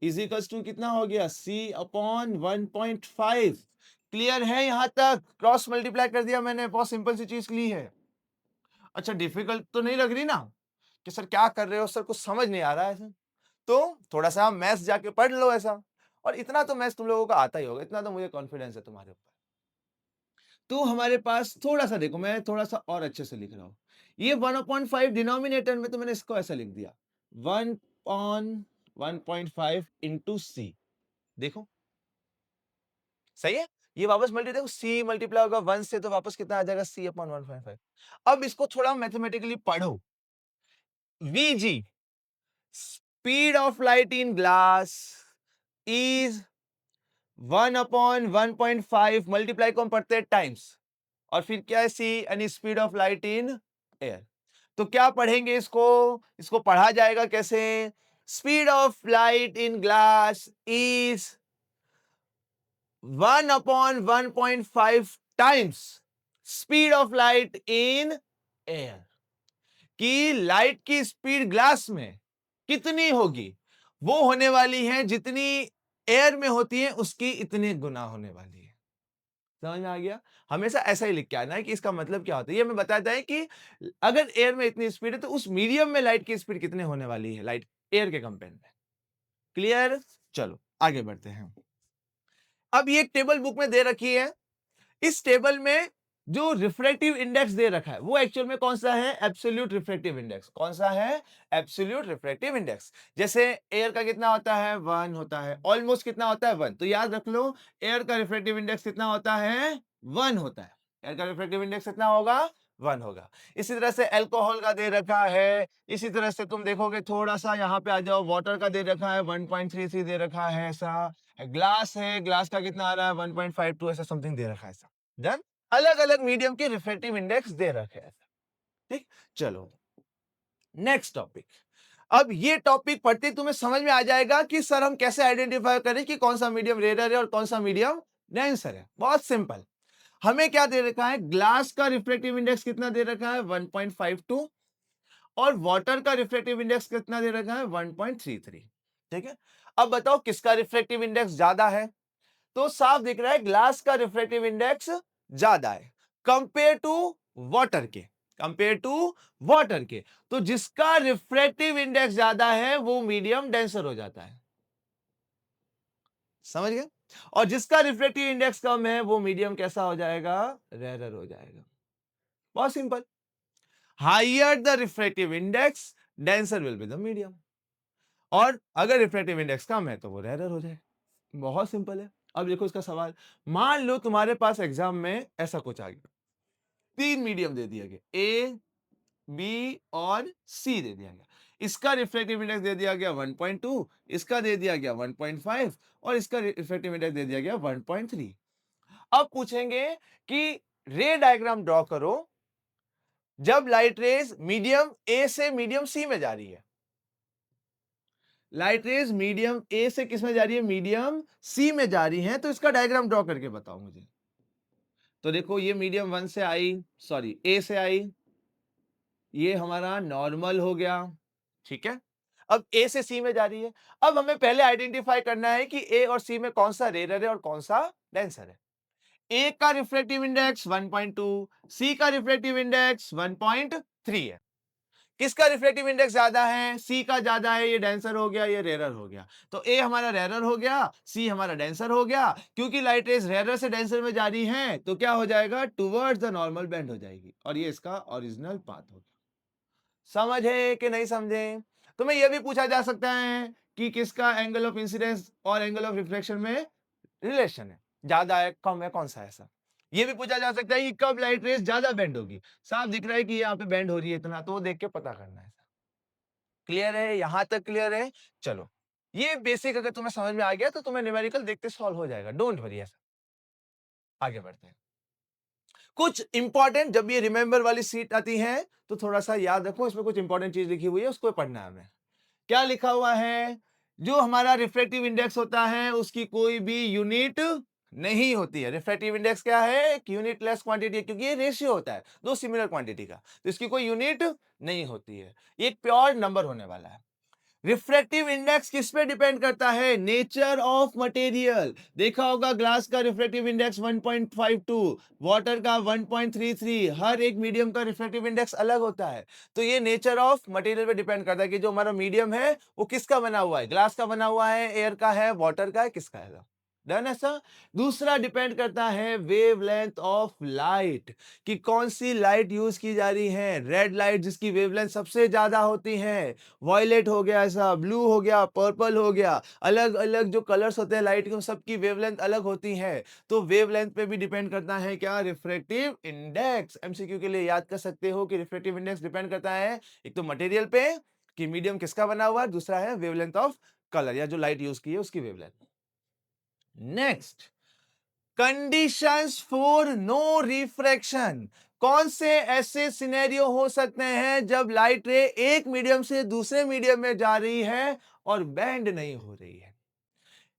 is equal to कितना हो गया? सी अपॉन 1.5। क्लियर है यहां तक? क्रॉस मल्टीप्लाई कर दिया मैंने, बहुत सिंपल सी चीज ली है। अच्छा, डिफिकल्ट तो नहीं लग रही ना कि सर क्या कर रहे हो, सर कुछ समझ नहीं आ रहा है सर? तो थोड़ा सा मैथ्स जाके पढ़ लो ऐसा, और इतना तो मैथ्स तुम लोगों का आता ही होगा, इतना तो मुझे कॉन्फिडेंस है तुम्हारे ऊपर। तो हमारे पास थोड़ा सा देखो, मैं थोड़ा सा और अच्छे से लिख रहा हूं। ये 1/5 डिनोमिनेटर में, तो मैंने इसको ऐसा लिख दिया 1/1.5 इंटू सी। देखो सही है? ये वापस मल्टी देखो, सी मल्टीप्लाई होगा 1 से, तो वापस कितना आ जाएगा? C upon 1.5। अब इसको थोड़ा मैथमेटिकली पढ़ो। V g, speed of light in glass, is 1/1.5 multiply को हम पढ़ते हैं टाइम्स, और फिर क्या है? सी यानी speed of light in air. तो क्या पढ़ेंगे इसको? इसको पढ़ा जाएगा कैसे? Speed of light in glass is 1/1.5 times speed of light in air. कि लाइट की स्पीड ग्लास में कितनी होगी? वो होने वाली है जितनी एयर में होती है उसकी इतने गुना होने वाली है। समझ में आ गया? हमेशा ऐसा ही लिख के आना है कि इसका मतलब क्या होता है। ये हमें बताता है कि अगर एयर में इतनी स्पीड है तो उस मीडियम में लाइट की स्पीड कितने होने वाली है, लाइट एयर के कंपेयर में। क्लियर? चलो आगे बढ़ते हैं। अब ये एक टेबल बुक में दे रखी है। इस टेबल में जो रिफ्रैक्टिव इंडेक्स दे रखा है वो एक्चुअल में कौन सा है? Absolute refractive index. कौन सा है? Absolute refractive index. जैसे एयर का कितना होता है? 1 होता है। ऑलमोस्ट कितना होता है? 1। तो याद रख लो, एयर का रिफ्रैक्टिव इंडेक्स कितना होता है? 1 होता है। एयर का रिफ्रैक्टिव इंडेक्स कितना होगा? 1 होगा। इसी तरह से अल्कोहल का दे रखा है। इसी तरह से तुम देखोगे, थोड़ा सा यहाँ पे आ जाओ, वाटर का दे रखा है 1.33 दे रखा है ऐसा। ग्लास है, ग्लास का कितना आ रहा है? 1.52 ऐसा समथिंग दे रखा है ऐसा। डन? अलग अलग मीडियम के रिफ्रैक्टिव इंडेक्स दे रखे हैं। ठीक, चलो नेक्स्ट टॉपिक। अब ये टॉपिक पढ़ते तुम्हें समझ में आ जाएगा कि सर हम कैसे आइडेंटिफाई करें कि कौन सा मीडियम रेयर है और कौन सा मीडियम डेंसर है। बहुत सिंपल, हमें क्या दे रखा है? ग्लास का रिफ्रैक्टिव इंडेक्स कितना दे रखा है? 1.52, और वाटर का रिफ्रैक्टिव इंडेक्स कितना दे रखा है? 1.33। ठीक है, अब बताओ किसका रिफ्रैक्टिव इंडेक्स ज्यादा है? तो साफ दिख रहा है ग्लास का रिफ्रैक्टिव इंडेक्स ज्यादा है कंपेयर टू वाटर के। कंपेयर टू वाटर के, तो जिसका रिफ्रैक्टिव इंडेक्स ज्यादा है वो मीडियम डेंसर हो जाता है। समझ गए? और जिसका रिफ्रैक्टिव इंडेक्स कम है वो मीडियम कैसा हो जाएगा? रेयर हो जाएगा। बहुत simple, higher the refractive index denser will be the medium, और अगर रिफ्रैक्टिव इंडेक्स कम है तो वो रेयर हो जाएगा। बहुत सिंपल है। अब देखो इसका सवाल, मान लो तुम्हारे पास एग्जाम में ऐसा कुछ आ गया, 3 मीडियम दे दिया गया, ए बी और सी दे दिया गया। इसका रिफ्रैक्टिव इंडेक्स दे दिया गया 1.2, इसका दे दिया गया 1.5, और इसका रिफ्रैक्टिव इंडेक्स दे दिया गया 1.3। अब पूछेंगे कि रे डायग्राम ड्रॉ करो जब लाइट रेज मीडियम ए से मीडियम सी में जा रही है। लाइट रेज मीडियम ए से किस में जा रही है? मीडियम सी में जा रही है। तो इसका डायग्राम ड्रॉ करके बताओ मुझे। तो देखो ये मीडियम 1 से आई, सॉरी ए से आई, ये हमारा नॉर्मल हो गया, ठीक है। अब ए से सी में जा रही है। अब हमें पहले आइडेंटिफाई करना है कि ए और सी में कौन सा रेयर है और कौन सा डेंसर है। ए का रिफ्रैक्टिव इंडेक्स 1.2, सी का रिफ्रैक्टिव इंडेक्स 1.3 है। किसका रिफ्रैक्टिव इंडेक्स ज्यादा है? सी का ज्यादा है, ये डेंसर हो गया, ये रेरर हो गया। तो ए हमारा रेरर हो गया, सी हमारा डेंसर हो गया। क्योंकि लाइट रेज रेरर से डेंसर में जा रही है तो क्या हो जाएगा? टुवर्ड्स द नॉर्मल बेंड हो जाएगी और ये इसका ओरिजिनल पाथ होगा। समझे कि नहीं समझे? तुम्हें यह भी पूछा जा सकता है कि किसका एंगल ऑफ इंसिडेंस और एंगल ऑफ रिफ्लेक्शन में रिलेशन है, ज्यादा है कम है, कौन सा है ऐसा। ये भी पूछा जा सकता है कि कब लाइट रेस ज्यादा बेंड होगी। साफ दिख रहा है कि यहाँ पे बेंड हो रही है इतना, तो वो देख के पता करना है। क्लियर है? यहां तक क्लियर है? चलो, ये बेसिक अगर तुम्हें समझ में आ गया तो तुम्हें न्यूमेरिकल देखते सॉल्व हो जाएगा, डोंट वरी। ऐसा आगे बढ़ते हैं। कुछ इंपॉर्टेंट, जब ये रिमेंबर वाली सीट आती है तो थोड़ा सा याद रखो, इसमें कुछ इंपॉर्टेंट चीज लिखी हुई है, उसको पढ़ना है हमें। क्या लिखा हुआ है? जो हमारा रिफ्रैक्टिव इंडेक्स होता है उसकी कोई भी यूनिट नहीं होती है। रिफ्रैक्टिव इंडेक्स क्या है? एक यूनिटलेस क्वांटिटी है, क्योंकि ये रेशियो होता है दो सिमिलर क्वांटिटी का, तो इसकी कोई यूनिट नहीं होती है, ये एक प्योर नंबर होने वाला है। रिफ्रैक्टिव इंडेक्स किस पे डिपेंड करता है? Nature of material. देखा होगा ग्लास का रिफ्रैक्टिव इंडेक्स 1.52, वाटर का 1.33, हर एक मीडियम का रिफ्रैक्टिव इंडेक्स अलग होता है। तो ये नेचर ऑफ मटेरियल पे डिपेंड करता है कि जो हमारा मीडियम है वो किसका बना हुआ है, ग्लास का बना हुआ है, एयर का है, वाटर का है, किसका है। डन ऐसा। दूसरा डिपेंड करता है वेवलेंथ ऑफ लाइट, कि कौन सी लाइट यूज की जा रही है। रेड लाइट जिसकी वेवलेंथ सबसे ज्यादा होती है, वॉयलेट हो गया, ऐसा ब्लू हो गया, पर्पल हो गया, अलग अलग जो कलर्स होते हैं लाइट के सबकी वेवलेंथ अलग होती है। तो वेवलेंथ पे भी डिपेंड करता है क्या? Refractive index. एमसीक्यू के लिए याद कर सकते हो कि रिफ्रैक्टिव इंडेक्स डिपेंड करता है एक तो मटेरियल पे कि मीडियम किसका बना हुआ है, दूसरा है वेवलेंथ ऑफ कलर या जो लाइट यूज की है उसकी wavelength. Next, conditions for no refraction. कौन से ऐसे सिनेरियो हो सकते हैं जब लाइट रे एक मीडियम से दूसरे मीडियम में जा रही है और बैंड नहीं हो रही है?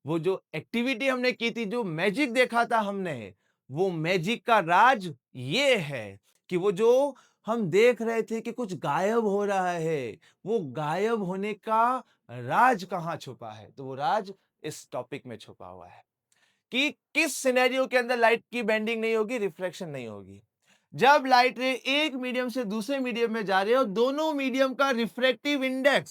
वो जो एक्टिविटी हमने की थी, जो मैजिक देखा था हमने, वो मैजिक का राज ये है कि वो जो हम देख रहे थे कि कुछ गायब हो रहा है, वो गायब होने का राज कहां छुपा है? तो वो राज इस टॉपिक में छुपा हुआ है कि किस सिनेरियो के अंदर लाइट की बेंडिंग नहीं होगी, रिफ्लेक्शन नहीं होगी। जब लाइट रे एक मीडियम से दूसरे मीडियम में जा रहे हो, दोनों मीडियम का रिफ्रैक्टिव इंडेक्स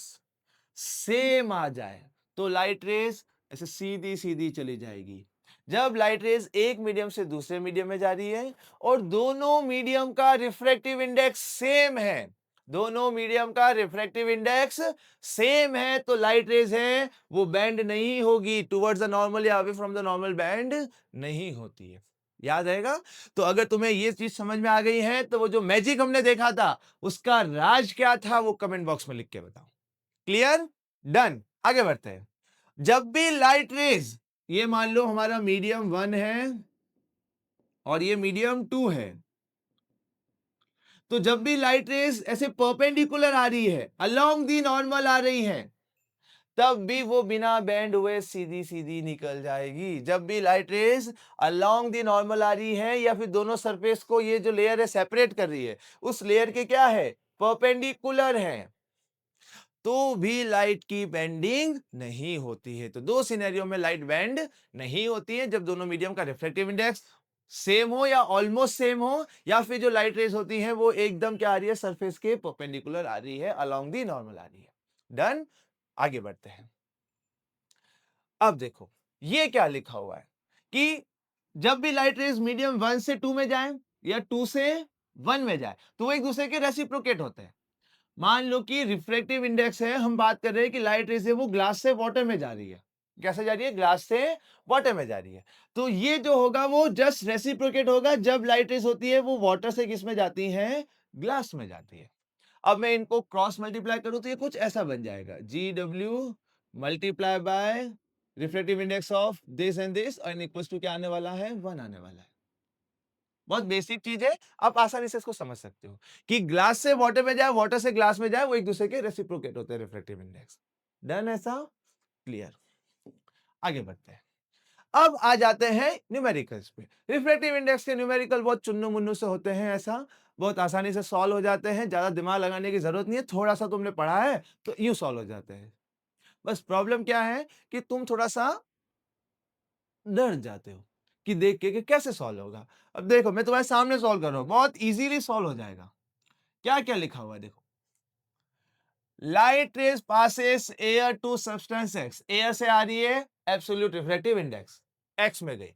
सेम आ जाए तो लाइट रेज ऐसे सीधी सीधी चली जाएगी। जब लाइट रेज एक मीडियम से दूसरे मीडियम में जा रही है और दोनों मीडियम का रिफ्रैक्टिव इंडेक्स सेम है, दोनों मीडियम का रिफ्रैक्टिव इंडेक्स सेम है, तो लाइट रेज है वो बैंड नहीं होगी, टुवर्ड्स द नॉर्मल या away from the normal band नहीं होती है। याद रहेगा? तो अगर तुम्हें ये चीज समझ में आ गई है तो वो जो मैजिक हमने देखा था उसका राज क्या था वो कमेंट बॉक्स में लिख के बताओ। क्लियर? डन। आगे बढ़ते हैं। जब भी लाइट रेज, ये मान लो हमारा मीडियम 1 है और ये मीडियम 2 है, तो जब भी लाइट रेज ऐसे परपेंडिकुलर आ रही है, अलोंग दी नॉर्मल आ रही है, तब भी वो बिना बैंड हुए सीधी सीधी निकल जाएगी। जब भी light rays along the normal आ रही है या फिर दोनों सरफेस को ये जो लेयर है सेपरेट कर रही है, उस लेयर के क्या है? परपेंडिकुलर है, तो भी लाइट की बेंडिंग नहीं होती है। तो दो सिनेरियो में लाइट बेंड नहीं होती है, जब दोनों मीडियम का रिफ्लेक्टिव इंडेक्स सेम हो या ऑलमोस्ट सेम हो, या फिर जो लाइट रेज होती हैं वो एकदम क्या आ रही है? सरफेस के परपेंडिकुलर आ रही है, अलोंग दी नॉर्मल आ रही है। डन। आगे बढ़ते हैं। अब देखो ये क्या लिखा हुआ है कि जब भी लाइट रेज मीडियम 1 से 2 में जाए या 2 से 1 में जाए तो वो एक दूसरे के रेसिप्रोकेट होते हैं। मान लो कि रिफ्रैक्टिव इंडेक्स है, हम बात कर रहे हैं कि लाइट रेज है वो ग्लास से वाटर में जा रही है। कैसे जा रही है? ग्लास से वाटर में जा रही है। तो ये जो होगा वो जस्ट रेसिप्रोकेट होगा जब लाइट रेज होती है वो वाटर से किस में जाती है? ग्लास में जाती है। अब मैं इनको क्रॉस मल्टीप्लाई करूं तो ये कुछ ऐसा बन जाएगा, जी W multiply by refractive index of this and this, और इक्वल्स टू क्या आने वाला है? 1 आने वाला है। बहुत बेसिक चीज है, आप आसानी से इसको समझ सकते हो कि ग्लास से वाटर में जाए, वाटर से ग्लास में जाए, वो एक दूसरे के रेसिप्रोकेट होते हैं, रिफ्रैक्टिव इंडेक्स। डन ऐसा? क्लियर। आगे बढ़ते हैं। अब आ जाते हैं न्यूमेरिकल्स पे। रिफ्रैक्टिव इंडेक्स के न्यूमेरिकल बहुत चुन्नू मुन्नू से होते हैं, ऐसा बहुत आसानी से सॉल्व हो जाते हैं, ज्यादा दिमाग लगाने की जरूरत नहीं है, थोड़ा सा तुमने पढ़ा है तो यूं सॉल्व हो जाते हैं। बस प्रॉब्लम क्या है कि तुम थोड़ा सा डर जाते हो कि देख के कि कैसे सॉल्व होगा। अब देखो मैं तुम्हारे सामने सॉल्व कर रहा हूं, बहुत इजीली सॉल्व हो जाएगा। क्या क्या लिखा हुआ है देखो। Light rays passes air to substance x, air से आ रही है, एब्सोल्यूट रिफ्रैक्टिव इंडेक्स एक्स में गई।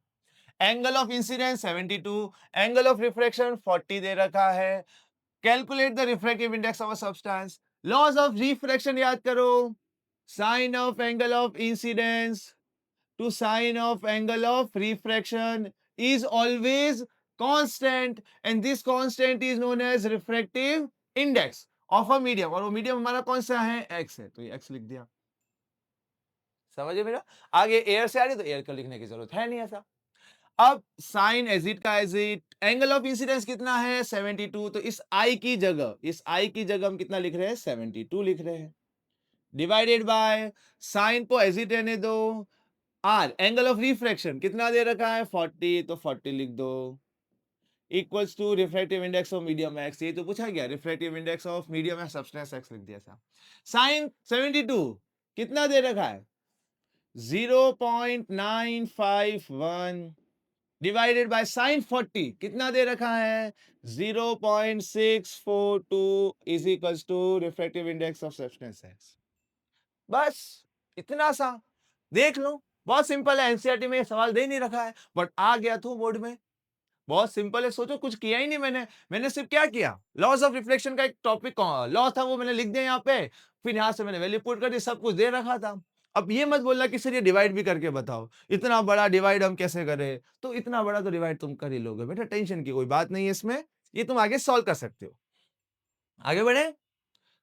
Angle of incidence 72, angle of refraction 40 दे रखा है। Calculate the refractive index of a substance. Laws of refraction याद करो, sine of angle of incidence to sine of angle of refraction is always constant, and this constant is known as refractive index of a medium, और वो मीडियम हमारा कौन सा है, x है, तो ये x लिख दिया। समझे मेरा? आगे एयर से आ रही तो एयर का लिखने की जरूरत है नहीं ऐसा। अब साइन एजिट का एजिट, एंगल ऑफ इंसिडेंस कितना है 72, तो इस i की जगह, इस i की जगह हम कितना लिख रहे हैं 72 लिख रहे हैं, डिवाइडेड बाय साइन को एजिट रहने दो, आर एंगल ऑफ रिफ्रैक्शन कितना दे रखा है 40, तो 40 लिख दो, equals to refractive index of medium x, ये तो पूछा गया, रिफ्रैक्टिव इंडेक्स ऑफ मीडियम है सब्सटेंस एक्स लिख दिया था। साइन 72 कितना दे रखा है 0.951 डिवाइडेड बाय साइन 40 कितना दे रखा है 0.642 is equals to refractive index of substance x. बस इतना सा देख लो, बहुत सिंपल है, एनसीईआरटी में ये सवाल दे नहीं रखा है बट आ गया तू बोर्ड में, बहुत सिंपल है। सोचो कुछ किया ही नहीं मैंने सिर्फ क्या किया, लॉस ऑफ रिफ्लेक्शन का एक टॉपिक लॉ था वो मैंने लिख दिया यहाँ पे, फिर यहाँ से मैंने वैल्यू पुट कर दी, सब कुछ दे रखा था। अब ये मत बोलना कि सर ये डिवाइड भी करके बताओ, इतना बड़ा डिवाइड हम कैसे करें, तो इतना बड़ा तो डिवाइड तुम कर ही लोगे बेटा, टेंशन की कोई बात नहीं है इसमें, ये तुम आगे सॉल्व कर सकते हो। आगे बढ़े,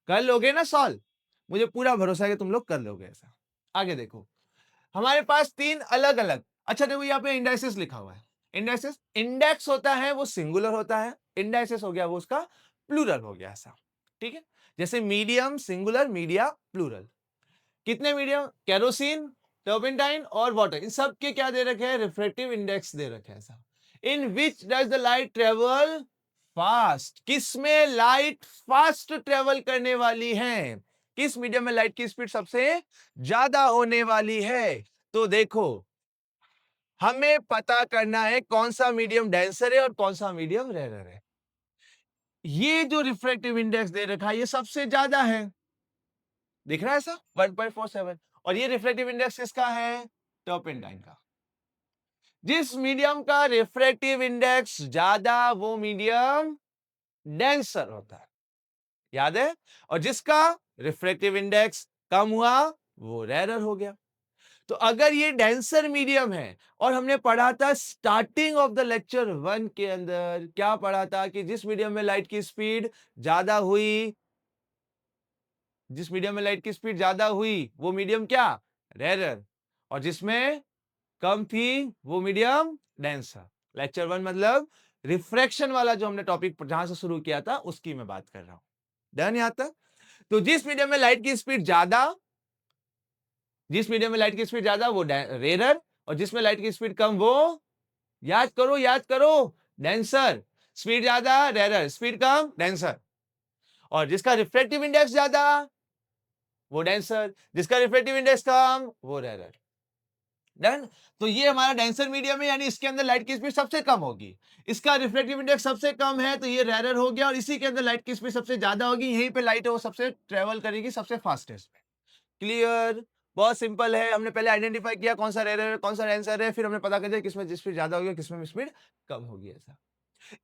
कर लोगे ना सॉल्व, मुझे पूरा भरोसा है कि तुम लोग कर लोगे ऐसा। आगे देखो, हमारे पास तीन अलग अलग, अच्छा देखो यहाँ पे इंडाइसिस लिखा हुआ है, इंडाइसिस, इंडेक्स होता है वो सिंगुलर होता है, इंडाइसिस हो गया वो उसका प्लूरल हो गया ऐसा, ठीक है। जैसे मीडियम सिंगुलर, मीडिया प्लूरल, कितने मीडियम, केरोसिन, टर्पेंटाइन और वाटर, इन सब के क्या दे रखे हैं, रिफ्रैक्टिव इंडेक्स दे रखे हैं ऐसा। In which does the light travel fast, किसमें लाइट फास्ट ट्रेवल करने वाली है, किस मीडियम में लाइट की स्पीड सबसे ज्यादा होने वाली है। तो देखो हमें पता करना है कौन सा मीडियम डेंसर है और कौन सा मीडियम रेयर है। ये जो रिफ्रैक्टिव इंडेक्स दे रखा है ये सबसे ज्यादा है, दिख रहा है ऐसा 1.47, और ये रिफ्रैक्टिव इंडेक्स किसका है, टर्पेंटाइन का। जिस मीडियम का रिफ्रैक्टिव इंडेक्स ज्यादा वो मीडियम डेंसर होता है, याद है, और जिसका रिफ्रैक्टिव इंडेक्स कम हुआ वो रेयरर हो गया। तो अगर ये डेंसर मीडियम है, और हमने पढ़ा था स्टार्टिंग ऑफ द लेक्चर 1 के अंदर, क्या पढ़ा था कि जिस मीडियम में लाइट की स्पीड ज्यादा हुई, जिस मीडियम में लाइट की स्पीड ज्यादा हुई वो मीडियम क्या, रेयरर, और जिसमें कम थी वो मीडियम डेंसर। लेक्चर 1 मतलब रिफ्रैक्शन वाला जो हमने टॉपिक जहां से शुरू किया था उसकी मैं बात कर रहा हूं, डन यहां तक। तो जिस मीडियम में लाइट की स्पीड ज्यादा, जिस मीडियम में लाइट की स्पीड ज्यादा वो रेयरर, और जिसमें लाइट की स्पीड कम वो, याद करो डेंसर, स्पीड ज्यादा रेयरर, स्पीड कम डेंसर, और जिसका रिफ्रैक्टिव इंडेक्स ज्यादा वो डेंसर, जिसका रिफ्रैक्टिव इंडेक्स कम वो रेयरर, डन। तो ये हमारा डेंसर मीडियम है, यानी इसके अंदर लाइट की स्पीड सबसे कम होगी, इसका रिफ्रैक्टिव इंडेक्स सबसे कम है तो ये रेयरर हो गया, और इसी के अंदर लाइट की स्पीड सबसे ज्यादा होगी, यहीं पे लाइट है वो सबसे ट्रेवल करेगी सबसे फास्टेस्ट में। क्लियर, बहुत सिंपल है, हमने पहले आइडेंटिफाई किया कौन सा रेयर है कौन सा डेंसर है, फिर हमने पता कर दिया किसमें स्पीड ज्यादा होगी किसमें स्पीड कम होगी ऐसा।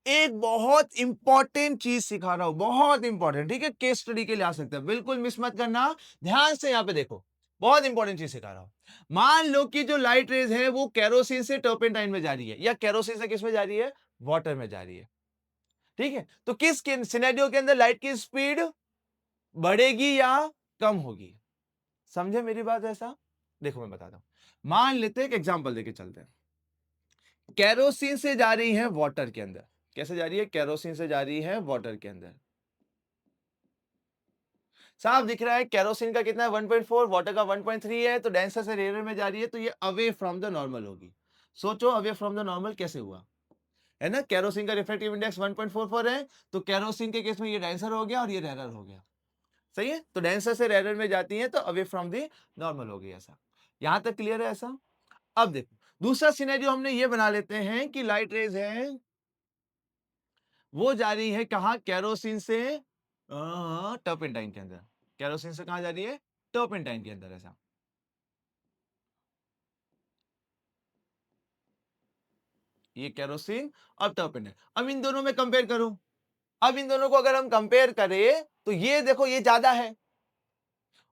एक बहुत इंपॉर्टेंट चीज सिखा रहा हूं, बहुत इंपॉर्टेंट, ठीक है, केस स्टडी के लिए आ सकता है, बिल्कुल मिस मत करना, ध्यान से यहां पे देखो, बहुत इंपॉर्टेंट चीज सिखा रहा हूं। मान लो कि जो लाइट रेज है वो केरोसिन से टर्पेंटाइन में जा रही है, या केरोसिन से किस में जा रही है, वाटर में जा रही है, ठीक है। तो किस सिनेरियो के अंदर लाइट की स्पीड बढ़ेगी या कम होगी, समझे मेरी बात ऐसा। देखो मैं बताता हूं, मान लेते हैं एक एग्जांपल देके चलते हैं, केरोसिन से जा रही है वाटर के अंदर, कैसे जा रही है, केरोसिन से जा रही है वाटर के अंदर, साफ दिख रहा है केरोसिन का कितना है 1.4, वाटर का 1.3 है, तो डेंसर से रेयर में जा रही है, तो ये अवे फ्रॉम द नॉर्मल होगी। सोचो अवे फ्रॉम द नॉर्मल कैसे हुआ, है ना। केरोसिन का रिफ्रैक्टिव इंडेक्स 1.44 है, तो केरोसिन के केस में ये डेंसर हो गया और ये रेयर हो गया। सही है, तो डेंसर से रेयर में जाती है तो अवे फ्रॉम द नॉर्मल हो गई। ऐसा यहां तक क्लियर है ऐसा। अब देखो दूसरा सिनेरियो हमने ये बना लेते हैं कि लाइट रेज है वो जा रही है कहां, केरोसिन से टर्पेंटाइन के अंदर। केरोसिन से कहां जा रही है, टर्पेंटाइन के अंदर। ऐसा ये केरोसिन और टर्पेंटाइन, अब इन दोनों में कंपेयर करो। अब इन दोनों को अगर हम कंपेयर करें तो ये देखो ये ज्यादा है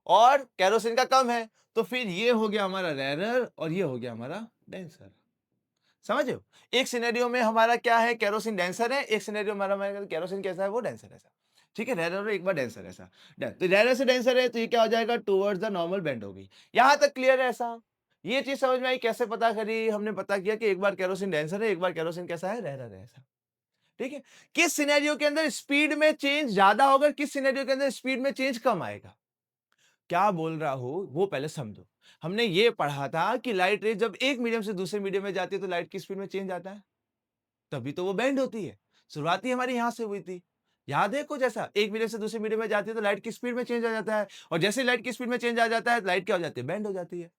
और केरोसिन का कम है, तो फिर ये हो गया हमारा रेरर और ये हो गया हमारा डेंसर। समझ रहे हो, एक सिनेरियो में हमारा क्या है, केरोसिन डेंसर है, एक सिनेरियो हमारा केरोसिन कैसा है, वो डेंसर है। ऐसा ठीक है, रेरर एक बार डेंसर ऐसा, तो रेरर से डेंसर है तो ये क्या हो जाएगा, टुवर्ड्स द नॉर्मल बेंड होगी। यहां तक क्लियर है ऐसा। ये चीज समझ में आई, कैसे पता करी हमने, पता किया कि एक बार केरोसिन डेंसर है, एक बार केरोसिन कैसा है, रेरर है। ऐसा ठीक है। किस सिनेरियो के अंदर स्पीड में चेंज ज्यादा होगा, किस सिनेरियो के अंदर स्पीड में चेंज कम आएगा, क्या बोल रहा हूं वो पहले समझो। हमने ये पढ़ा था कि लाइट रेज जब एक मीडियम से दूसरे मीडियम में जाती है तो लाइट की स्पीड में चेंज आता है, तभी तो वो बेंड होती है। शुरुआती हमारी यहां से हुई थी, याद है कुछ ऐसा, एक मीडियम से दूसरे मीडियम में जाती है तो लाइट की स्पीड में चेंज आ जाता है, और जैसे लाइट की स्पीड में चेंज आ जाता है लाइट क्या हो जाती है, बेंड हो जाती है।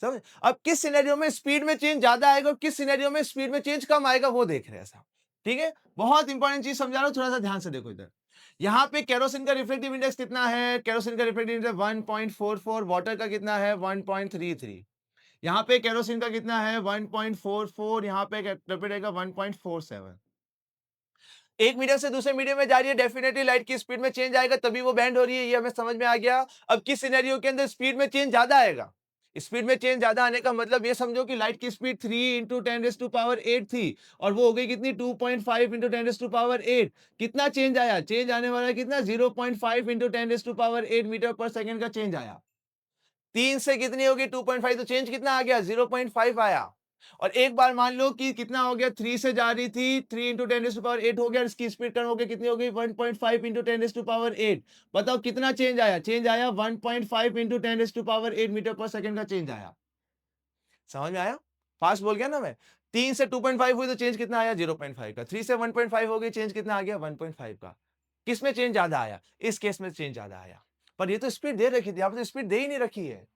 समझ। अब किस सिनेरियो में स्पीड में चेंज ज्यादा आएगा और किस सिनेरियो में स्पीड में चेंज कम आएगा वो देख रहे हैं ऐसा। ठीक है, बहुत इंपॉर्टेंट चीज समझा रहा हूं, थोड़ा सा ध्यान से देखो इधर। यहाँ पे केरोसिन का रिफ्लेक्टिव इंडेक्स कितना है, केरोसिन का रिफ्लेक्टिव इंडेक्स 1.44, वाटर का कितना है 1.33। यहाँ पे केरोसिन का कितना है 1.44, यहाँ पे रहेगा 1.47। एक मीडियम से दूसरे मीडियम में जा रही है, डेफिनेटली लाइट की स्पीड में चेंज आएगा तभी वो बैंड हो रही है, ये हमें समझ में आ गया। अब किस सिनेरियो के अंदर स्पीड में चेंज ज्यादा आएगा, स्पीड में चेंज ज्यादा आने का मतलब ये समझो कि लाइट की स्पीड 3 इंटू 10⁸ थी और वो हो गई कितनी 2.5 इंटू 10⁸ कितना चेंज आया, चेंज आने वाला है कितना 0.5 इंटू 10⁸ मीटर पर सेकंड का चेंज आया। 3 से कितनी होगी 2.5, तो चेंज कितना आ गया 0.5 आया। और एक बार मान लो कि कितना हो गया, 3 से जा रही थी, 3 इंटू 10⁸ हो गया, इसकी स्पीड कम हो गई, कितनी हो गई 1.5 इंटू 10⁸। बताओ कितना चेंज आया, चेंज आया 1.5 इंटू 10⁸ मीटर पर सेकंड का चेंज आया। समझ में आया, फास्ट बोल गया ना मैं। 3 से 2.5 हुई तो चेंज कितना आया 0.5 का, 3 से 1.5 हो गई, चेंज कितना आ गया 1.5 का। किस में चेंज ज्यादा आया, इस केस में चेंज ज्यादा आया। पर ये तो स्पीड दे रखी थी, आपने तो स्पीड दे ही नहीं रखी है,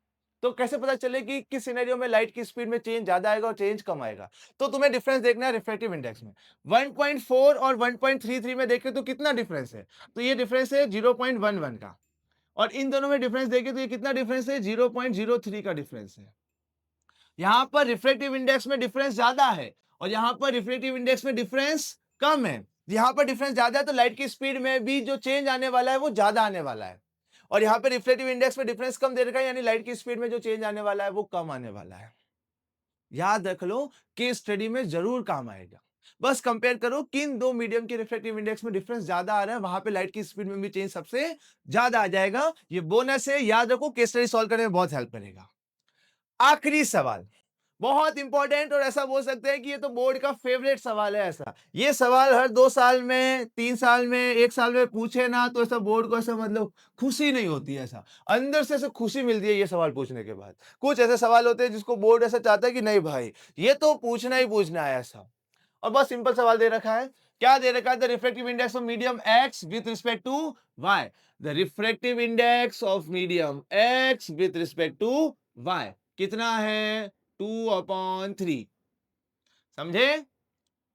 तो कैसे पता चले कि किस सिनेरियो में लाइट की स्पीड में चेंज ज्यादा आएगा और चेंज कम आएगा। तो तुम्हें डिफरेंस देखना है रिफ्रैक्टिव इंडेक्स में। 1.4 और 1.33 में देखें तो कितना डिफरेंस है, तो ये डिफरेंस है 0.11 का, और इन दोनों में डिफरेंस देखें तो ये कितना डिफरेंस है 0.03 का डिफरेंस है। यहां पर रिफ्रैक्टिव इंडेक्स में डिफरेंस ज्यादा है और यहां पर रिफ्रैक्टिव इंडेक्स में डिफरेंस कम है। यहां पर डिफरेंस ज्यादा है तो लाइट की स्पीड में भी जो चेंज आने वाला है वो ज्यादा आने वाला है, और यहां पर रिफ्रैक्टिव इंडेक्स में डिफरेंस कम दे रखा है, यानी लाइट की स्पीड में जो चेंज आने वाला है वो कम आने वाला है। याद रख लो, केस स्टडी में जरूर काम आएगा। बस कंपेयर करो किन दो मीडियम के रिफ्रैक्टिव इंडेक्स में डिफरेंस ज्यादा आ रहा है, वहां पे लाइट की स्पीड में भी चेंज सबसे ज्यादा आ जाएगा। ये बोनस है, याद रखो, केस स्टडी सॉल्व करने में बहुत हेल्प करेगा। आखिरी सवाल बहुत इंपॉर्टेंट, और ऐसा बोल सकते हैं कि ये तो बोर्ड का फेवरेट सवाल है। ऐसा ये सवाल हर 2 साल में, 3 साल में, 1 साल में पूछे ना तो ऐसा बोर्ड को ऐसा मतलब खुशी नहीं होती है, ऐसा अंदर से ऐसा खुशी मिलती है ये सवाल पूछने के बाद। कुछ ऐसे सवाल होते हैं जिसको बोर्ड ऐसा चाहता है कि नहीं भाई ये तो पूछना ही पूछना है ऐसा। और बहुत सिंपल सवाल दे रखा है, क्या दे रखा है, the refractive index of medium x with respect to y. The refractive index of medium x with respect to y कितना है 2/3। समझे।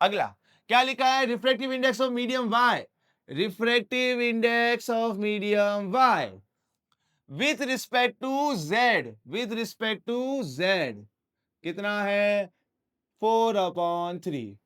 अगला क्या लिखा है, refractive index of medium y, refractive index of medium y with respect to z, with respect to z कितना है 4/3।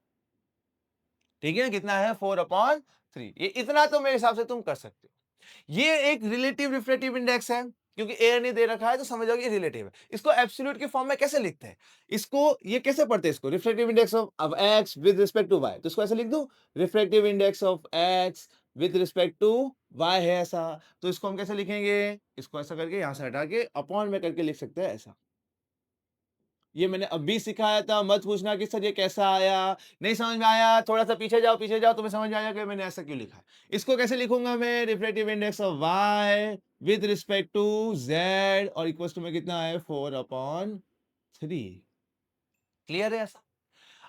ठीक है, कितना है 4/3। ये इतना तो मेरे हिसाब से तुम कर सकते हो। ये एक रिलेटिव रिफ्रैक्टिव इंडेक्स है, क्योंकि एयर नहीं दे रखा है तो समझ जाओगे रिलेटिव है। इसको एब्सोल्यूट के फॉर्म में कैसे लिखते हैं, इसको ये कैसे पढ़ते हैं, इसको refractive index of x with respect to y, तो इसको ऐसे लिख दो refractive index of x with respect to y है ऐसा। तो इसको हम कैसे लिखेंगे, इसको ऐसा करके यहां से हटा के अपॉन में करके लिख सकते हैं ऐसा। ये मैंने अभी सिखाया था, मत पूछना कि सर ये कैसा आया, नहीं समझ में आया, थोड़ा सा पीछे जाओ, पीछे जाओ, तुम्हें समझ में आएगा कि मैंने ऐसा क्यों लिखा है। इसको कैसे लिखूंगा मैं, refractive index of y with respect to z और इक्वल टू में कितना है 4/3। क्लियर है ऐसा?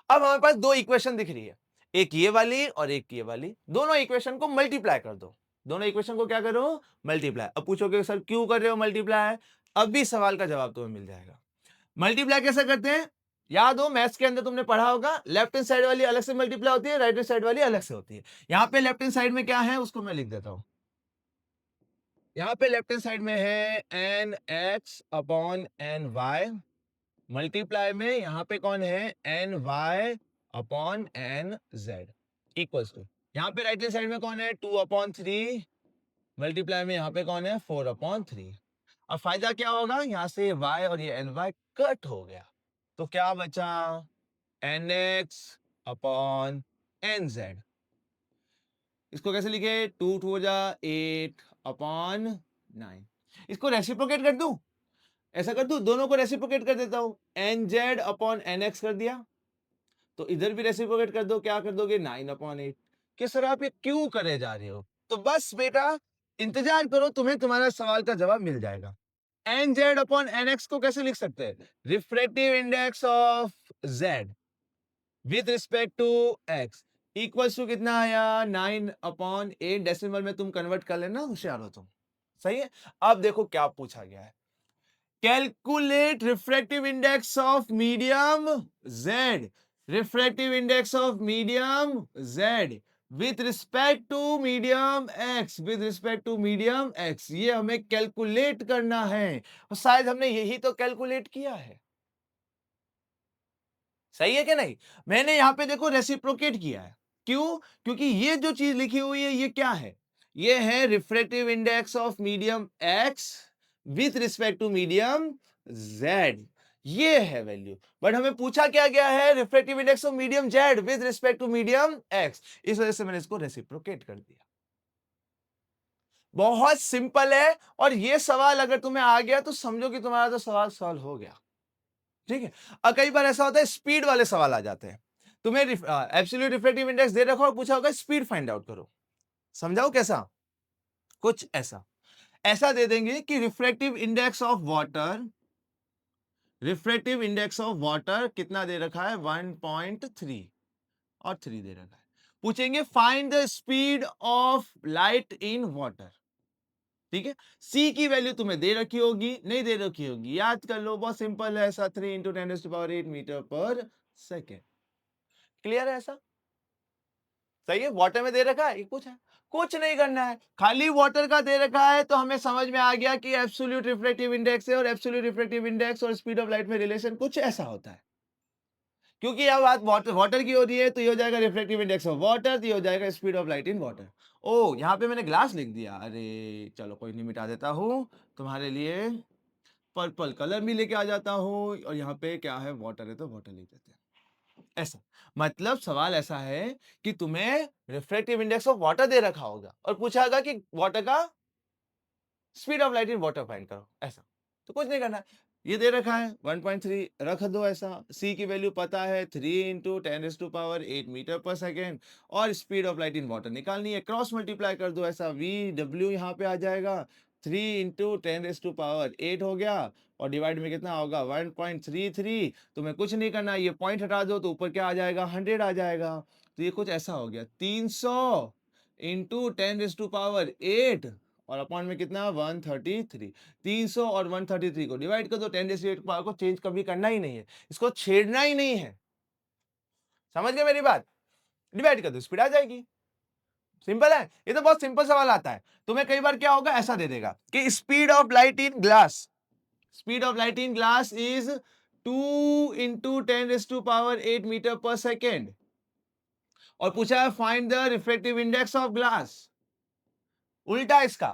अब हमारे पास दो इक्वेशन दिख रही है, एक ये वाली और एक ये वाली। दोनों इक्वेशन को मल्टीप्लाई कर दो। दोनों इक्वेशन को क्या करो? मल्टीप्लाई। अब पूछोगे सर क्यों कर रहे हो मल्टीप्लाई? अब भी सवाल का जवाब तुम्हें मिल जाएगा। मल्टीप्लाई कैसे करते हैं? याद हो मैथ्स के अंदर तुमने पढ़ा होगा, लेफ्ट हैंड साइड वाली अलग से मल्टीप्लाई होती है, राइट हैंड साइड वाली अलग से होती है। यहां पे लेफ्ट हैंड साइड में क्या है उसको मैं लिख देता हूं। यहां पे लेफ्ट हैंड साइड में है nx/ny, मल्टीप्लाई में यहां पे कौन है ny/nz इक्वल्स टू, यहां पे राइट हैंड साइड में कौन है 2/3, मल्टीप्लाई में यहां पे कौन है 4/3। अब फायदा क्या होगा, यहां से y और ये ny कट हो गया, तो क्या बचा nx/nz। इसको कैसे लिखे? 2 2 जा 8/9। इसको रेसिप्रोकेट कर दूं, ऐसा कर दूं, दोनों को रेसिप्रोकेट कर देता हूं, nz/nx कर दिया, तो इधर भी रेसिप्रोकेट कर दो, क्या कर दोगे 9/8। कि सर आप ये क्यों करे जा रहे हो? तो बस बेटा इंतजार करो, तुम्हें तुम्हारा सवाल का जवाब मिल जाएगा। nz/nx को कैसे लिख सकते हैं? Refractive index of z with respect to x equals to कितना आया 9/8। डेसिमल में तुम कन्वर्ट कर लेना, होशियार हो तुम। सही है। अब देखो क्या पूछा गया है, calculate refractive index of medium z, refractive index of medium z with respect to medium x, with respect to medium x। ये हमें कैलकुलेट करना है और शायद हमने यही तो कैलकुलेट किया है। सही है कि नहीं? मैंने यहां पे देखो रेसिप्रोकेट किया है, क्यों? क्योंकि ये जो चीज लिखी हुई है ये क्या है? ये है refractive index of medium x with respect to medium z। ये है वैल्यू, बट हमें पूछा क्या गया है? Refractive index of medium z with respect to medium x। इस वजह से मैंने इसको रेसिप्रोकेट कर दिया। बहुत सिंपल है, और ये सवाल अगर तुम्हें आ गया तो समझो कि तुम्हारा तो सवाल सॉल्व हो गया। ठीक है। और कई बार ऐसा होता है स्पीड वाले सवाल आ जाते हैं, तुम्हें एब्सोल्यूट रिफ्रैक्टिव इंडेक्स दे रखा और पूछा होगा स्पीड फाइंड आउट करो। समझाओ कैसा? कुछ ऐसा ऐसा दे देंगे कि refractive index of water, refractive index of water कितना दे रखा है 1.3 और 3 दे रखा है। पूछेंगे find the speed of light in water. ठीक है। सी की वैल्यू तुम्हें दे रखी होगी, नहीं दे रखी होगी, याद कर लो, बहुत सिंपल है ऐसा, 3 × 10⁸ मीटर पर सेकेंड। क्लियर है ऐसा? सही है। वाटर में दे रखा है, ये कुछ नहीं करना है, खाली वाटर का दे रखा है, तो हमें समझ में आ गया कि एब्सोल्यूट रिफ्रैक्टिव इंडेक्स है, और एब्सोल्यूट रिफ्रैक्टिव इंडेक्स और स्पीड ऑफ लाइट में रिलेशन कुछ ऐसा होता है। क्योंकि यह बात वाटर की हो रही है, तो ये हो जाएगा रिफ्रैक्टिव इंडेक्स ऑफ वाटर, तो ये हो जाएगा speed of light in water. ओ यहाँ पे मैंने ग्लास लिख दिया, अरे चलो कोई नहीं, मिटा देता हूं तुम्हारे लिए, पर्पल कलर भी लेके आ जाता हूं, और यहाँ पे क्या है वाटर है तो वाटर लिख देते हैं। ऐसा मतलब सवाल ऐसा है कि तुम्हें रिफ्रैक्टिव इंडेक्स ऑफ वाटर दे रखा होगा और पूछा होगा कि वाटर का speed of light in water find करो, ऐसा। तो कुछ नहीं करना है, ये दे रखा है 1.3 रख दो ऐसा, सी की वैल्यू पता है 3 × 10⁸ मीटर पर सेकेंड, और speed of light in water निकालनी है, क्रॉस मल्टीप्लाई कर दो ऐसा, वी डब्ल्यू यहाँ पे आ जाएगा, 3 × 10⁸ हो गया, और डिवाइड में कितना होगा 1.33। तुम्हें कुछ नहीं करना, ये पॉइंट हटा दो तो ऊपर क्या आ जाएगा 100 आ जाएगा। तो ये कुछ ऐसा हो गया 300 × 10⁸ और अपॉन में कितना 133। 300 और 133 को डिवाइड कर दो, 10⁸ पावर को चेंज कभी करना ही नहीं है, इसको छेड़ना ही नहीं है। समझ गए मेरी बात? डिवाइड कर दो, स्पीड आ जाएगी। सिंपल है, ये तो बहुत सिंपल सवाल आता है। तुम्हें कई बार क्या होगा, ऐसा दे देगा कि speed of light in glass, speed of light in glass is 2 × 10⁸ metre पर सेकेंड, और पूछा है find the refractive index of glass. उल्टा इसका,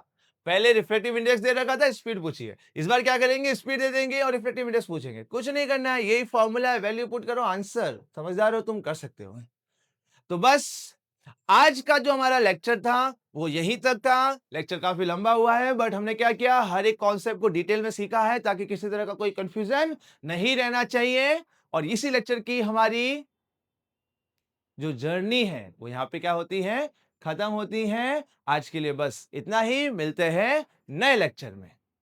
पहले रिफ्रैक्टिव इंडेक्स दे रखा था, स्पीड पूछी है, इस बार क्या करेंगे, स्पीड दे देंगे और रिफ्रैक्टिव इंडेक्स पूछेंगे। कुछ नहीं करना है, यही फॉर्मूला है, वैल्यू पुट करो, आंसर। समझदार हो तुम, कर सकते हो। तो बस आज का जो हमारा लेक्चर था वो यहीं तक था। लेक्चर काफी लंबा हुआ है, बट हमने क्या किया, हर एक कॉन्सेप्ट को डिटेल में सीखा है, ताकि किसी तरह का कोई कंफ्यूजन नहीं रहना चाहिए। और इसी लेक्चर की हमारी जो जर्नी है वो यहाँ पे क्या होती है, खत्म होती हैं। आज के लिए बस इतना ही, मिलते हैं नए लेक्चर में।